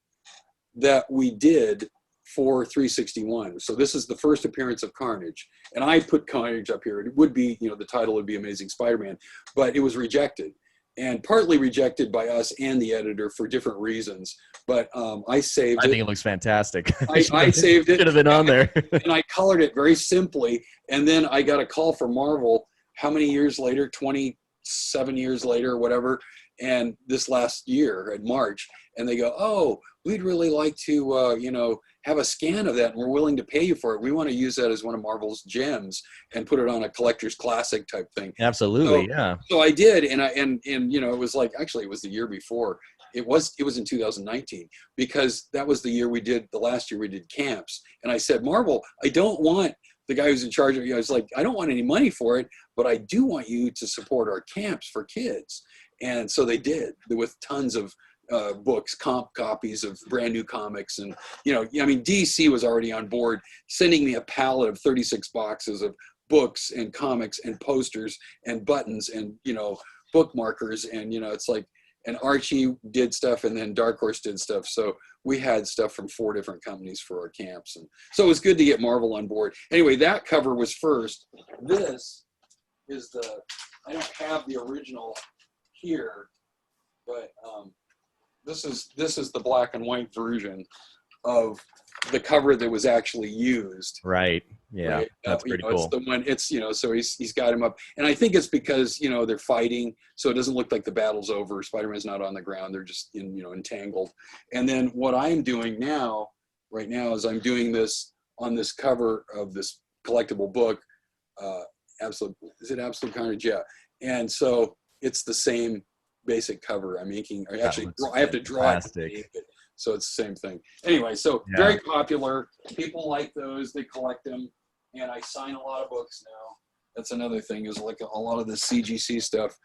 [SPEAKER 2] that we did for 361. So this is the first appearance of Carnage, and I put Carnage up here. It would be, the title would be Amazing Spider-Man, but it was rejected, and partly rejected by us and the editor for different reasons. But I saved it.
[SPEAKER 1] I think it looks fantastic.
[SPEAKER 2] I saved it.
[SPEAKER 1] Should have been on there.
[SPEAKER 2] And I colored it very simply, and then I got a call from Marvel. How many years later? 27 years later, or whatever. And this last year in March, and they go, "Oh, we'd really like to, have a scan of that, and we're willing to pay you for it. We want to use that as one of Marvel's gems and put it on a collector's classic type thing."
[SPEAKER 1] Absolutely, yeah.
[SPEAKER 2] So I did, and it was like, actually, it was the year before. It was in 2019, because that was the last year we did camps, and I said, "Marvel, I don't want." The guy who's in charge of it, I was like, "I don't want any money for it, but I do want you to support our camps for kids." And so they did, with tons of books, comp copies of brand new comics. And, DC was already on board, sending me a pallet of 36 boxes of books and comics and posters and buttons and, bookmarkers. And, it's like, and Archie did stuff, and then Dark Horse did stuff. So we had stuff from 4 different companies for our camps. And so it was good to get Marvel on board. Anyway, that cover was first. This is I don't have the original here, but this is the black and white version of the cover that was actually used.
[SPEAKER 1] Right. Yeah. Right? That's pretty cool.
[SPEAKER 2] It's the one. It's so he's got him up, and I think it's because they're fighting, so it doesn't look like the battle's over. Spider-Man's not on the ground; they're just entangled. And then what I'm doing right now, is I'm doing this on this cover of this collectible book. Is it Absolute Carnage? Yeah. And so it's the same basic cover I'm making. I have to draw it. So it's the same thing. Anyway, so very popular. People like those. They collect them. And I sign a lot of books now. That's another thing, is like a lot of the CGC stuff.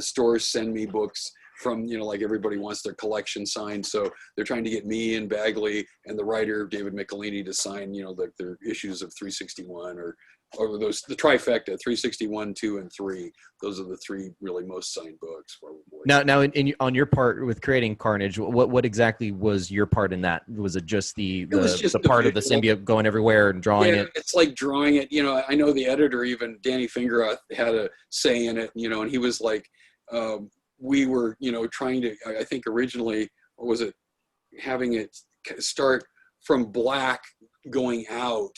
[SPEAKER 2] Stores send me books from, like everybody wants their collection signed. So they're trying to get me and Bagley and the writer, David Michelini, to sign, their issues of 361 or the trifecta, 361, 2, and 3. Those are the 3 really most signed books.
[SPEAKER 1] Now, on your part with creating Carnage, what exactly was your part in that? Was it just the part of the symbiote going everywhere and drawing it?
[SPEAKER 2] It's like drawing it. I know the editor, even Danny Fingeroth, had a say in it. And he was like, we were, trying to. I think originally, what was it? Having it start from black going out.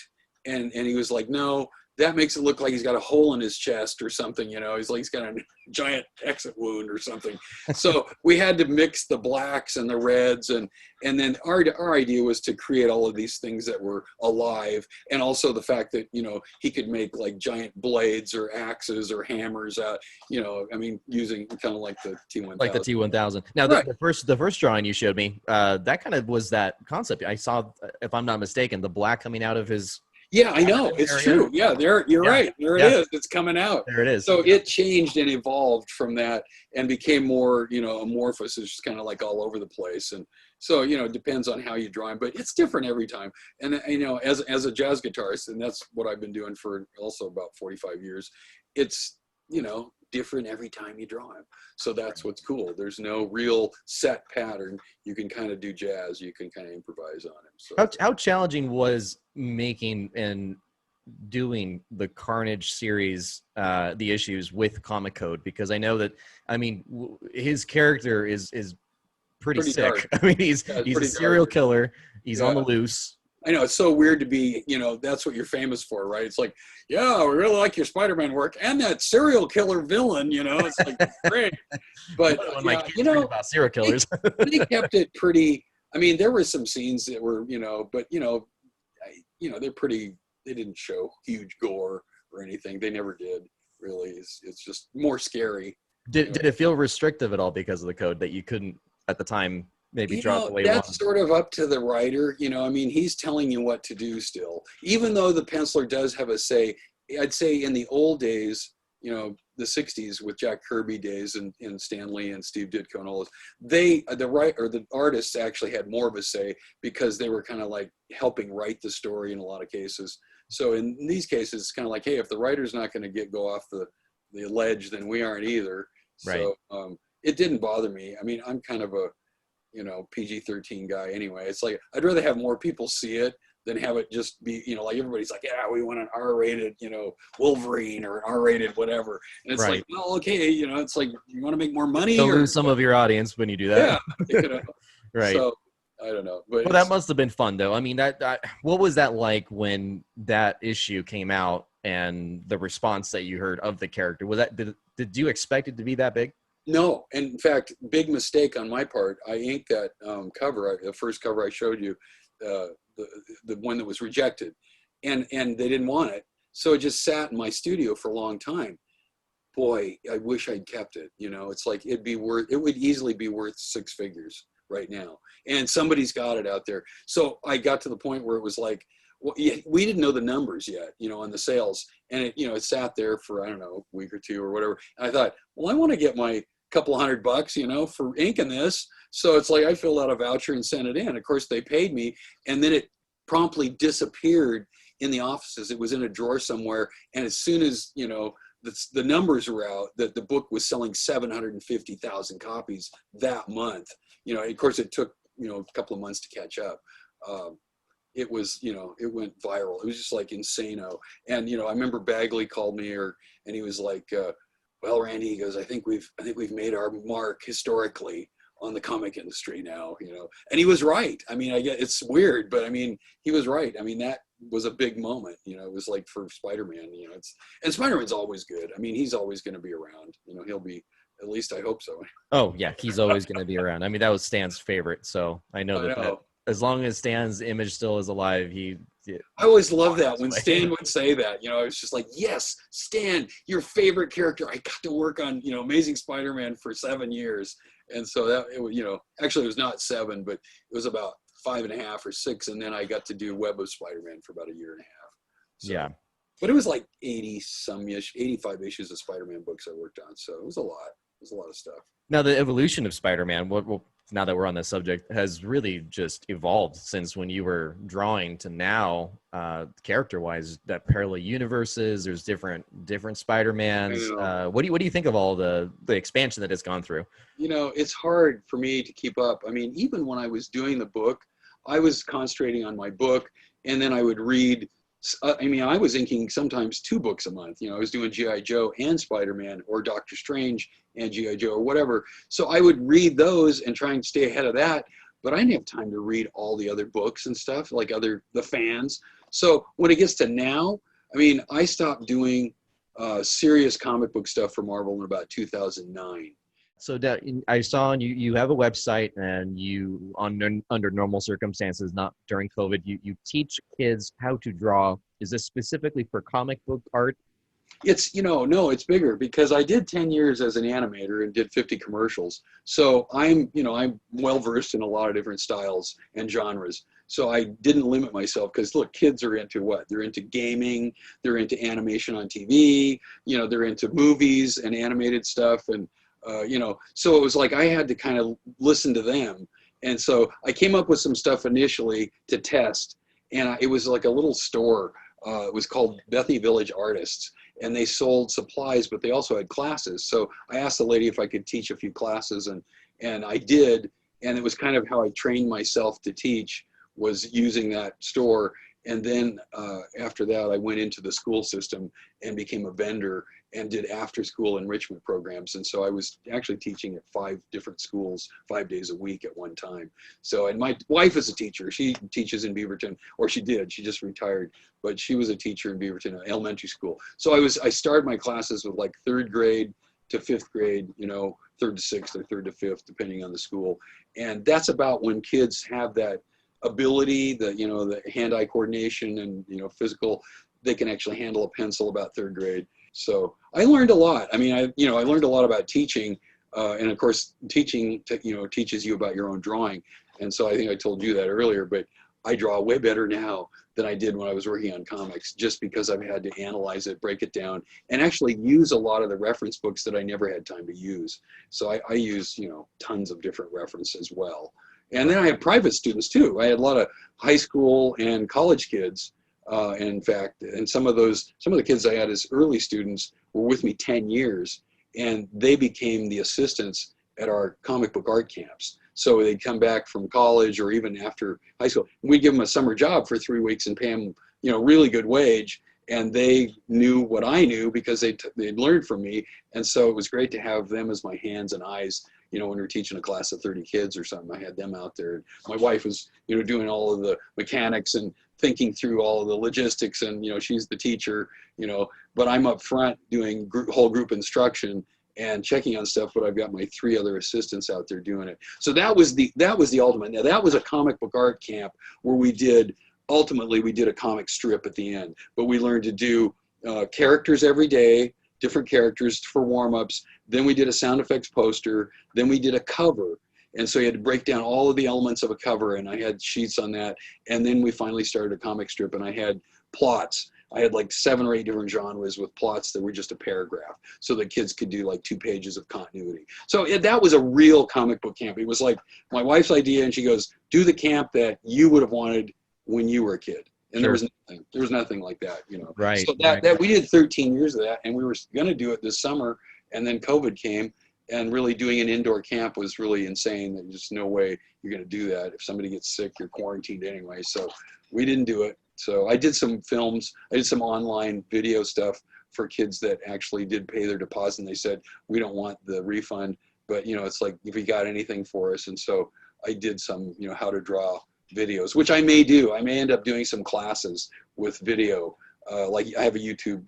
[SPEAKER 2] And he was like, "No, that makes it look like he's got a hole in his chest or something, He's like, he's got a giant exit wound or something." So we had to mix the blacks and the reds, and then our idea was to create all of these things that were alive, and also the fact that he could make like giant blades or axes or hammers out, using kind of like the T1000.
[SPEAKER 1] Like the T1000. Now, right. the first drawing you showed me, that kind of was that concept. I saw, if I'm not mistaken, the black coming out of his.
[SPEAKER 2] Yeah, I know. It's true. Yeah, you're right. There it is. It's coming out.
[SPEAKER 1] There it is.
[SPEAKER 2] So it changed and evolved from that and became more, amorphous. It's just kind of like all over the place. And so, it depends on how you draw them, but it's different every time. And, as a jazz guitarist, and that's what I've been doing for also about 45 years, it's, different every time you draw them. So that's what's cool. There's no real set pattern. You can kind of do jazz. You can kind of improvise on it. So
[SPEAKER 1] how challenging was making and doing the Carnage series, the issues with Comic Code? Because I know that, his character is pretty sick.
[SPEAKER 2] Dark.
[SPEAKER 1] He's a serial killer. He's on the loose.
[SPEAKER 2] I know it's so weird to be, that's what you're famous for, right? It's like, yeah, we really like your Spider-Man work and that serial killer villain, it's like great. But
[SPEAKER 1] When my
[SPEAKER 2] yeah,
[SPEAKER 1] kids read about serial
[SPEAKER 2] they,
[SPEAKER 1] killers.
[SPEAKER 2] they kept it pretty. I mean, there were some scenes that were, but they're pretty. They didn't show huge gore or anything. They never did. Really, it's just more scary.
[SPEAKER 1] Did it feel restrictive at all because of the code that you couldn't at the time maybe draw it the way you
[SPEAKER 2] That's
[SPEAKER 1] wanted?
[SPEAKER 2] sort of up to the writer. I mean, he's telling you what to do still, even though the penciler does have a say. I'd say in the old days, the 60s with Jack Kirby days and Stan Lee and Steve Ditko and all those, the artists actually had more of a say because they were kind of like helping write the story in a lot of cases. So in these cases, it's kind of like, hey, if the writer's not going to go off the ledge, then we aren't either.
[SPEAKER 1] Right.
[SPEAKER 2] So it didn't bother me. I mean, I'm kind of a PG-13 guy anyway. It's like I'd rather have more people see it than have it just be, like everybody's like, yeah, we want an R-rated, Wolverine or an R-rated whatever. And it's like, well, okay, it's like you want to make more money.
[SPEAKER 1] You'll lose some of your audience when you do that.
[SPEAKER 2] Yeah.
[SPEAKER 1] Right.
[SPEAKER 2] So I don't know. But
[SPEAKER 1] well, that must have been fun though. I mean, that what was that like when that issue came out and the response that you heard of the character? Was that did you expect it to be that big?
[SPEAKER 2] No, and in fact, big mistake on my part. I inked that cover, the first cover I showed you, the one that was rejected, and they didn't want it, so it just sat in my studio for a long time. Boy, I wish I'd kept it. It's like it would easily be worth six figures right now, and somebody's got it out there. So I got to the point where it was like, well, we didn't know the numbers yet, on the sales, and it sat there for I don't know a week or two or whatever. And I thought, well, I want to get my couple $100, for inking this. So it's like I filled out a voucher and sent it in. Of course, they paid me, and then it promptly disappeared in the offices. It was in a drawer somewhere, and as soon as the numbers were out, that the book was selling 750,000 copies that month. Of course, it took a couple of months to catch up. It was, it went viral. It was just like insano. And I remember Bagley called me, and he was like, well, Randy, he goes, I think we've made our mark historically on the comic industry now, and he was right. I mean, I get it's weird, but I mean, he was right. I mean, that was a big moment, it was like for Spider-Man, and Spider-Man's always good. I mean, he's always going to be around, he'll be, at least I hope so.
[SPEAKER 1] Oh yeah, he's always going to be around. I mean, that was Stan's favorite, so I know that as long as Stan's image still is alive,
[SPEAKER 2] I always love that when Stan would say that. It's just like, yes, Stan, your favorite character. I got to work on Amazing Spider-Man for 7 years, and so that actually it was not 7, but it was about 5.5 or 6, and then I got to do Web of Spider-Man for about a year and a half. So,
[SPEAKER 1] yeah,
[SPEAKER 2] but it was like 85 issues of Spider-Man books I worked on, so it was a lot. It was a lot of stuff.
[SPEAKER 1] Now the evolution of Spider-Man, now that we're on this subject, has really just evolved since when you were drawing to now, character-wise, that parallel universes, there's different Spider-Mans. What do you think of all the expansion that it's gone through?
[SPEAKER 2] It's hard for me to keep up. I mean, even when I was doing the book, I was concentrating on my book, and then I would read. I was inking sometimes 2 books a month. I was doing G.I. Joe and Spider-Man, or Doctor Strange and G.I. Joe, or whatever. So I would read those and try and stay ahead of that. But I didn't have time to read all the other books and stuff, like the fans. So when it gets to now, I mean, I stopped doing serious comic book stuff for Marvel in about 2009.
[SPEAKER 1] So I saw you have a website, and you under normal circumstances, not during COVID, you teach kids how to draw. Is this specifically for comic book art?
[SPEAKER 2] It's no, it's bigger, because I did 10 years as an animator and did 50 commercials. So I'm well versed in a lot of different styles and genres. So I didn't limit myself, because look, kids are into what? They're into gaming, they're into animation on TV, they're into movies and animated stuff, and so it was like I had to kind of listen to them. And so I came up with some stuff initially to test, and it was like a little store. It was called Bethany Village Artists, and they sold supplies, but they also had classes. So I asked the lady if I could teach a few classes, and I did. And it was kind of how I trained myself to teach, was using that store. And then after that, I went into the school system and became a vendor. and did after school enrichment programs. And so I was actually teaching at 5 different schools 5 days a week at one time. So, and my wife is a teacher. She teaches in Beaverton, or she did, she just retired, but she was a teacher in Beaverton elementary school. So I started my classes with like 3rd grade to 5th grade, 3rd to 6th or 3rd to 5th, depending on the school. And that's about when kids have that ability, the hand-eye coordination and, physical, they can actually handle a pencil about 3rd grade. So I learned a lot. I mean, I learned a lot about teaching, and of course, teaching, teaches you about your own drawing. And so I think I told you that earlier, but I draw way better now than I did when I was working on comics, just because I've had to analyze it, break it down, and actually use a lot of the reference books that I never had time to use. So I use, tons of different references as well. And then I have private students too. I had a lot of high school and college kids. In fact, and some of the kids I had as early students were with me 10 years, and they became the assistants at our comic book art camps. So they'd come back from college or even after high school. We'd give them a summer job for 3 weeks and pay them, really good wage. And they knew what I knew because they'd learned from me. And so it was great to have them as my hands and eyes. When we were teaching a class of 30 kids or something, I had them out there. My wife was, doing all of the mechanics and thinking through all of the logistics, and she's the teacher, but I'm up front doing whole group instruction and checking on stuff, but I've got my 3 other assistants out there doing it. So that was the ultimate. Now that was a comic book art camp where ultimately we did a comic strip at the end, but we learned to do characters every day, different characters for warm-ups. Then we did a sound effects poster. Then we did a cover. And so you had to break down all of the elements of a cover, and I had sheets on that. And then we finally started a comic strip, and I had plots. I had like 7 or 8 different genres with plots that were just a paragraph, so the kids could do like 2 pages of continuity. So that was a real comic book camp. It was like my wife's idea, and she goes, do the camp that you would have wanted when you were a kid. And
[SPEAKER 1] Sure.
[SPEAKER 2] there was nothing like that,
[SPEAKER 1] Right.
[SPEAKER 2] So that we did 13 years of that, and we were going to do it this summer, and then COVID came. And really doing an indoor camp was really insane. There's just no way you're going to do that. If somebody gets sick, you're quarantined anyway. So we didn't do it. So I did some films. I did some online video stuff for kids that actually did pay their deposit. And they said, we don't want the refund, but it's like, if you got anything for us. And so I did some, how to draw videos, which I may do. I may end up doing some classes with video. Like I have a YouTube,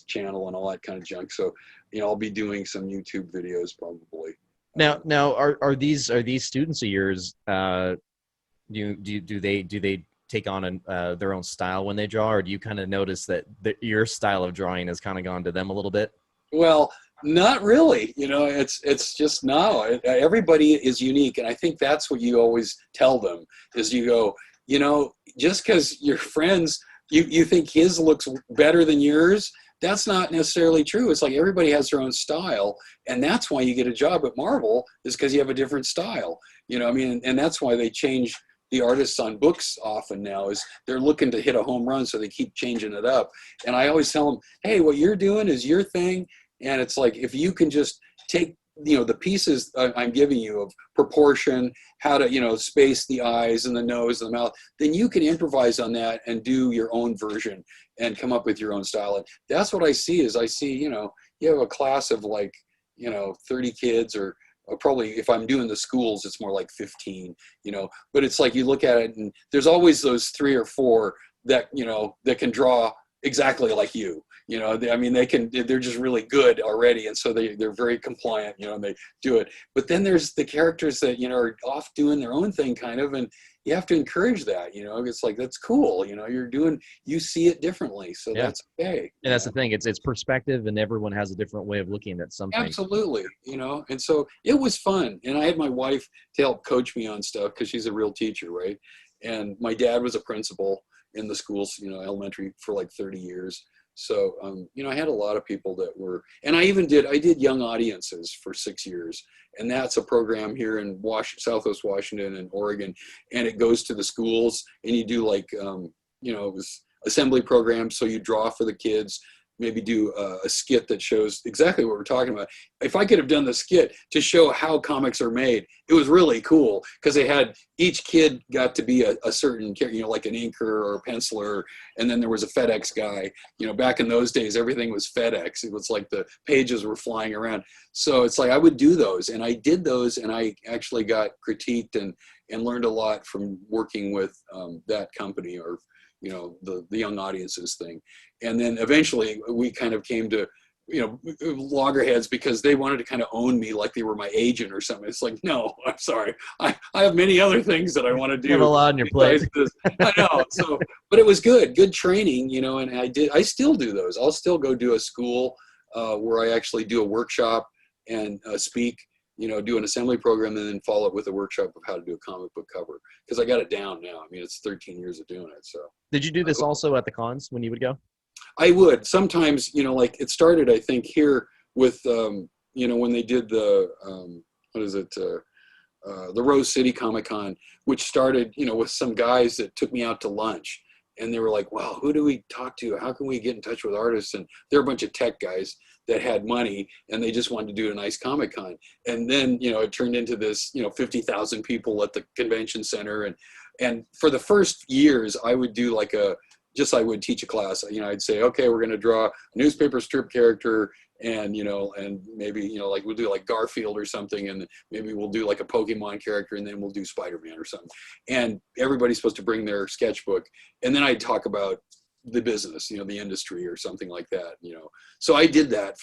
[SPEAKER 2] channel and all that kind of junk. So, I'll be doing some YouTube videos probably.
[SPEAKER 1] Now, are these students of yours? Do they take on their own style when they draw, or do you kind of notice that your style of drawing has kind of gone to them a little bit?
[SPEAKER 2] Well, not really. It's just no. Everybody is unique, and I think that's what you always tell them is you go, just because your friends. You think his looks better than yours, that's not necessarily true. It's like everybody has their own style, and that's why you get a job at Marvel is because you have a different style. And that's why they change the artists on books often now is they're looking to hit a home run, so they keep changing it up. And I always tell them, hey, what you're doing is your thing, and it's like if you can just take the pieces I'm giving you of proportion, how to, space the eyes and the nose and the mouth, then you can improvise on that and do your own version and come up with your own style. And that's what I see you have a class of like, 30 kids or probably if I'm doing the schools, it's more like 15, but it's like you look at it and there's always those 3 or 4 that, that can draw exactly like you. They're just really good already. And so they're very compliant, and they do it. But then there's the characters that, are off doing their own thing kind of, and you have to encourage that, it's like, that's cool. You see it differently. So
[SPEAKER 1] Yeah.
[SPEAKER 2] that's okay.
[SPEAKER 1] And that's the thing. It's perspective, and everyone has a different way of looking at something.
[SPEAKER 2] Absolutely. And so it was fun. And I had my wife to help coach me on stuff because she's a real teacher. Right. And my dad was a principal in the schools, elementary for like 30 years. So, I had a lot of people that were, and I did young audiences for 6 years. And that's a program here in Southwest Washington and Oregon. And it goes to the schools and you do like, it was assembly programs. So you draw for the kids. maybe do a skit that shows exactly what we're talking about. If I could have done the skit to show how comics are made, it was really cool because they had each kid got to be a certain, like an inker or a penciler, and then there was a FedEx guy. Back in those days, everything was FedEx. It was like the pages were flying around. So it's like I would do those, and I did those, and I actually got critiqued and learned a lot from working with that company, or the young audiences thing. And then eventually we kind of came to loggerheads because they wanted to kind of own me like they were my agent or something. It's like, no, I'm sorry, I have many other things that I want to do.
[SPEAKER 1] You have a lot on your plate.
[SPEAKER 2] I know. So, but it was good training, and I still do those. I'll still go do a school where I actually do a workshop and speak, do an assembly program, and then follow it with a workshop of how to do a comic book cover, because I got it down now. I mean, it's 13 years of doing it. So
[SPEAKER 1] did you do this also at the cons when you would go?
[SPEAKER 2] I would sometimes, like it started, I think, here with, when they did the, the Rose City Comic Con, which started, with some guys that took me out to lunch, and they were like, wow, who do we talk to? How can we get in touch with artists? And they're a bunch of tech guys that had money, and they just wanted to do a nice Comic Con. And then, it turned into this, 50,000 people at the convention center. And for the first years, I would do like I would teach a class. I'd say, okay, we're going to draw a newspaper strip character, and and maybe like we'll do like Garfield or something, and maybe we'll do like a Pokemon character, and then we'll do Spider-Man or something. And everybody's supposed to bring their sketchbook, and then I'd talk about the business, the industry or something like that. So I did that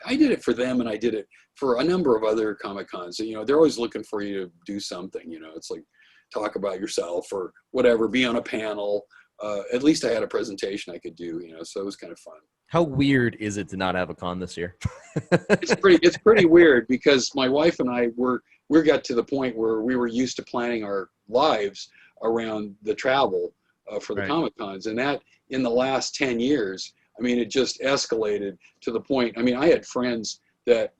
[SPEAKER 2] I did it for them, and I did it for a number of other Comic Cons. They're always looking for you to do something. It's like talk about yourself or whatever, be on a panel. At least I had a presentation I could do, so it was kind of fun.
[SPEAKER 1] How weird is it to not have a con this year?
[SPEAKER 2] It's pretty weird, because my wife and I we got to the point where we were used to planning our lives around the travel for the Comic Cons, and that in the last 10 years, I mean, it just escalated to the point. I mean, I had friends that,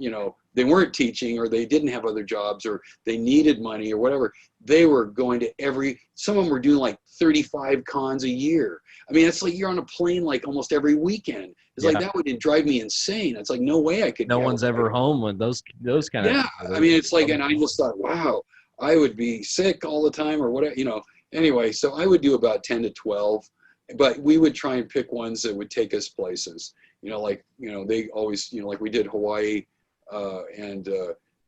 [SPEAKER 2] they weren't teaching, or they didn't have other jobs, or they needed money or whatever. They were going to some of them were doing like 35 cons a year. I mean, it's like you're on a plane like almost every weekend. It's like that would drive me insane. It's like, no way I could.
[SPEAKER 1] No one's ever home when those kind of.
[SPEAKER 2] Yeah, I mean, it's like, and I just thought, wow, I would be sick all the time or whatever, Anyway, so I would do about 10 to 12, but we would try and pick ones that would take us places. They always, like we did Hawaii, and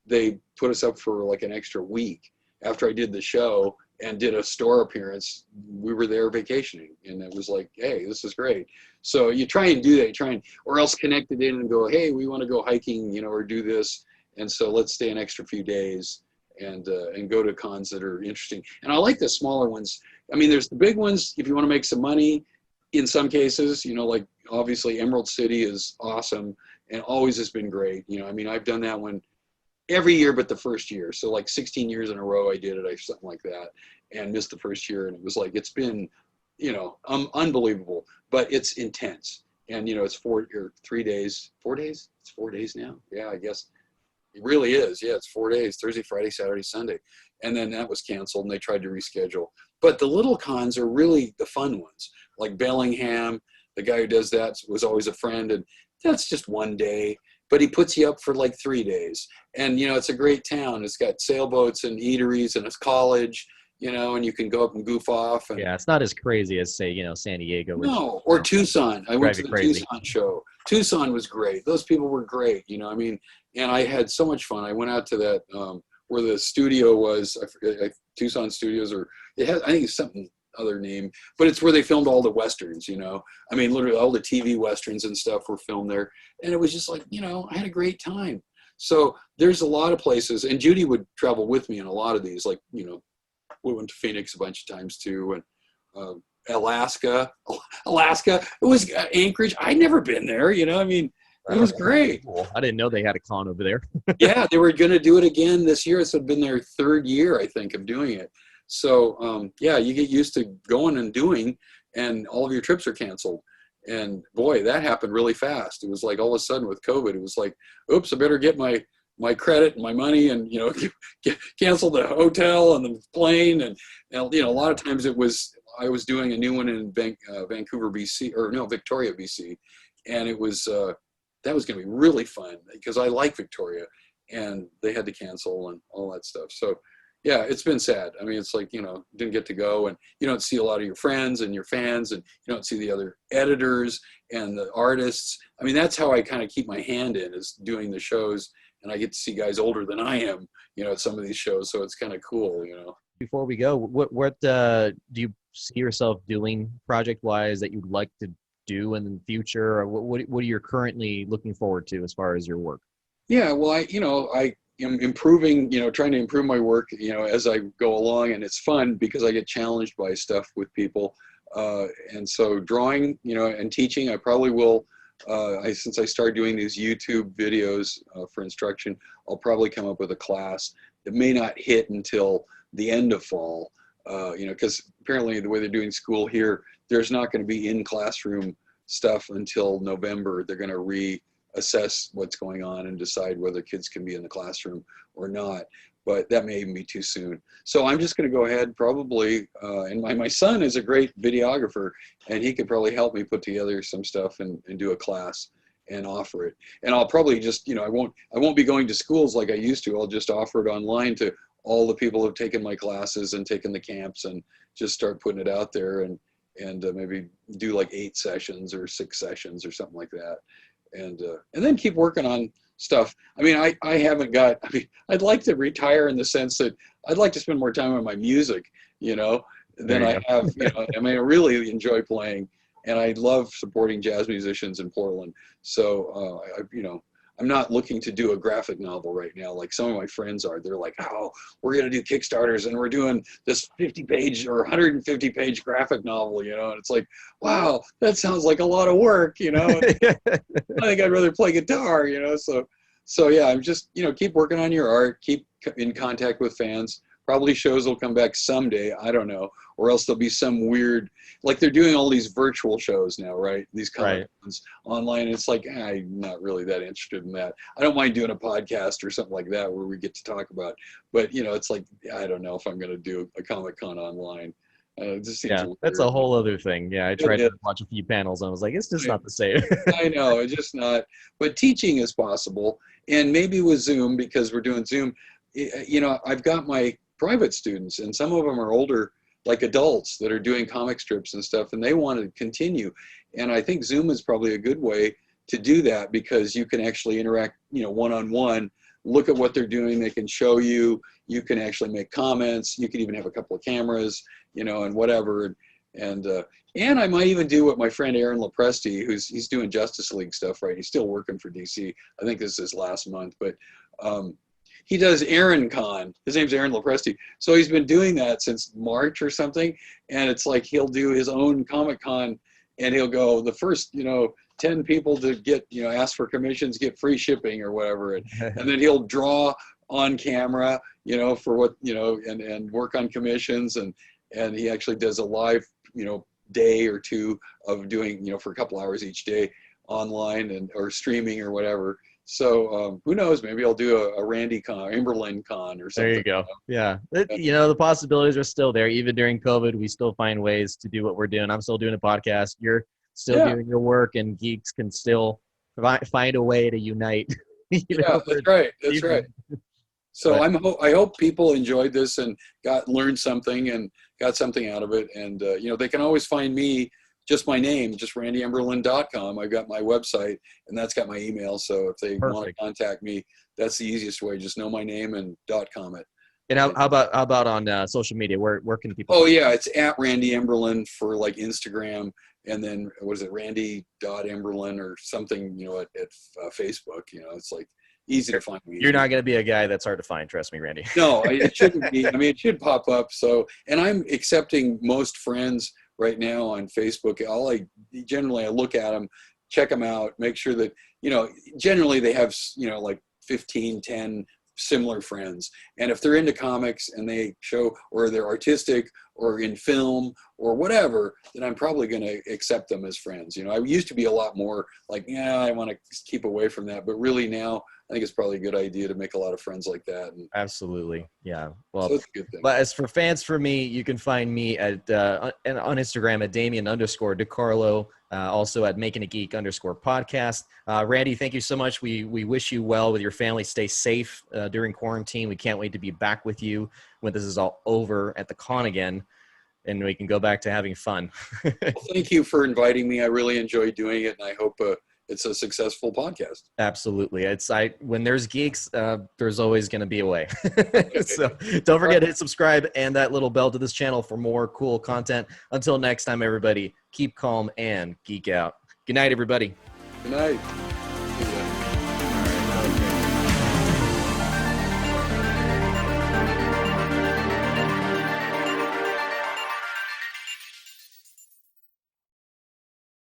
[SPEAKER 2] they put us up for like an extra week after I did the show and did a store appearance. We were there vacationing, and it was like, hey, this is great. So you try and do that, or else connect it in and go, hey, we want to go hiking, or do this. And so let's stay an extra few days and go to cons that are interesting. And I like the smaller ones. I mean, there's the big ones if you want to make some money. In some cases, like obviously Emerald City is awesome and always has been great. I mean, I've done that one every year but the first year. So like 16 years in a row I did it, something like that, and missed the first year. And it was like, it's been, unbelievable, but it's intense. And, it's 3 days, 4 days? It's 4 days now. Yeah, I guess it really is. Yeah, it's 4 days, Thursday, Friday, Saturday, Sunday. And then that was canceled, and they tried to reschedule. But the little cons are really the fun ones, like Bellingham. The guy who does that was always a friend, and that's just one day, but he puts you up for like 3 days. And, it's a great town. It's got sailboats and eateries, and it's college, and you can go up and goof off. And,
[SPEAKER 1] yeah, it's not as crazy as, say, San Diego.
[SPEAKER 2] No, or Tucson. I went to the Tucson show. Tucson was great. Those people were great, I mean, and I had so much fun. I went out to that, where the studio was, Tucson Studios, or I think it's something other name, but it's where they filmed all the Westerns, I mean, literally all the TV Westerns and stuff were filmed there. And it was just like, I had a great time. So there's a lot of places, and Judy would travel with me in a lot of these, like, we went to Phoenix a bunch of times too, and Alaska, it was Anchorage. I'd never been there, I mean, it was great.
[SPEAKER 1] Cool. I didn't know they had a con over there.
[SPEAKER 2] Yeah, they were going to do it again this year. It's been their third year, I think, of doing it. So, yeah, you get used to going and doing, and all of your trips are canceled. And boy, that happened really fast. It was like all of a sudden with COVID, it was like, oops, I better get my credit and my money, and, cancel the hotel and the plane. And, a lot of times I was doing a new one in Vancouver, BC, or no, Victoria, BC. and it was that was going to be really fun because I like Victoria, and they had to cancel and all that stuff. So yeah, it's been sad. I mean, it's like, didn't get to go, and you don't see a lot of your friends and your fans, and you don't see the other editors and the artists. I mean, that's how I kind of keep my hand in, is doing the shows, and I get to see guys older than I am, at some of these shows. So it's kind of cool.
[SPEAKER 1] Before we go, what do you see yourself doing project-wise that you'd like to do in the future? Or what are you currently looking forward to as far as your work?
[SPEAKER 2] Yeah, well, I am improving, trying to improve my work, as I go along, and it's fun because I get challenged by stuff with people. And so drawing, and teaching, I probably will, since I started doing these YouTube videos for instruction, I'll probably come up with a class that may not hit until the end of fall, because apparently the way they're doing school here, there's not going to be in classroom stuff until November. They're going to reassess what's going on and decide whether kids can be in the classroom or not. But that may even be too soon. So I'm just going to go ahead probably, and my son is a great videographer, and he could probably help me put together some stuff and do a class and offer it. And I'll probably just, I won't be going to schools like I used to. I'll just offer it online to all the people who've taken my classes and taken the camps, and just start putting it out there, and maybe do like 8 sessions or 6 sessions or something like that. And then keep working on stuff. I mean, I haven't got, I'd like to retire in the sense that I'd like to spend more time on my music, than I have, I mean, I really enjoy playing, and I love supporting jazz musicians in Portland. So, I'm not looking to do a graphic novel right now like some of my friends are. They're like, oh, we're going to do Kickstarters, and we're doing this 50-page or 150-page graphic novel, and it's like, wow, that sounds like a lot of work, I think I'd rather play guitar, so yeah, I'm just, keep working on your art, keep in contact with fans. Probably shows will come back someday, I don't know, or else there'll be some weird, like they're doing all these virtual shows now, right? These comic ones online. It's like, I'm not really that interested in that. I don't mind doing a podcast or something like that where we get to talk about, but it's like, I don't know if I'm going to do a Comic-Con online. It just seems weird.
[SPEAKER 1] That's a whole other thing. Yeah, I tried to watch a few panels and I was like, it's just not the same.
[SPEAKER 2] I know, it's just not. But teaching is possible, and maybe with Zoom, because we're doing Zoom, I've got my private students, and some of them are older, like adults that are doing comic strips and stuff, and they want to continue. And I think Zoom is probably a good way to do that, because you can actually interact, one-on-one, look at what they're doing. They can show you, you can actually make comments. You can even have a couple of cameras, and whatever. And I might even do what my friend Aaron Lopresti, he's doing Justice League stuff, right? He's still working for DC. I think this is his last month, but he does Aaron Con. His name's Aaron Lopresti. So he's been doing that since March or something. And it's like he'll do his own Comic-Con, and he'll go, the first, 10 people to get, ask for commissions get free shipping or whatever. And then he'll draw on camera, for what, and work on commissions. And he actually does a live, day or two of doing, for a couple hours each day online or streaming or whatever. So who knows? Maybe I'll do a Randy Con, Emberlin Con or something.
[SPEAKER 1] There you go. Yeah. The possibilities are still there. Even during COVID, we still find ways to do what we're doing. I'm still doing a podcast. You're still doing your work, and geeks can still find a way to unite.
[SPEAKER 2] That's right. That's right. So I hope people enjoyed this and learned something and got something out of it. And, they can always find me, just my name, just randyemberlin.com. I've got my website, and that's got my email. So if they want to contact me, that's the easiest way. Just know my name and .com it.
[SPEAKER 1] And how about on social media? Where can people?
[SPEAKER 2] Oh yeah, it's at Randy Emberlin for like Instagram, and then what is it, Randy.Emberlin or something? At Facebook. It's like easy to find me.
[SPEAKER 1] You're not going to be a guy that's hard to find. Trust me, Randy.
[SPEAKER 2] No, it shouldn't be. I mean, it should pop up. So, and I'm accepting most friends right now on Facebook. Generally I look at them, check them out, make sure that, generally they have, like 15, 10 similar friends. And if they're into comics and they show, or they're artistic or in film or whatever, then I'm probably going to accept them as friends. I used to be a lot more like, I want to keep away from that. But really now I think it's probably a good idea to make a lot of friends like that. And
[SPEAKER 1] Absolutely. Yeah. Well,
[SPEAKER 2] so it's a good thing.
[SPEAKER 1] but as for fans for me, you can find me at on Instagram at Damien_DeCarlo, also at Making a Geek _podcast. Randy, thank you so much. We wish you well with your family. Stay safe during quarantine. We can't wait to be back with you when this is all over at the con again, and we can go back to having fun.
[SPEAKER 2] Well, thank you for inviting me. I really enjoyed doing it, and I hope it's a successful podcast.
[SPEAKER 1] Absolutely. When there's geeks, there's always going to be a way. So don't forget to hit subscribe and that little bell to this channel for more cool content. Until next time, everybody, keep calm and geek out. Good night, everybody.
[SPEAKER 2] Good night.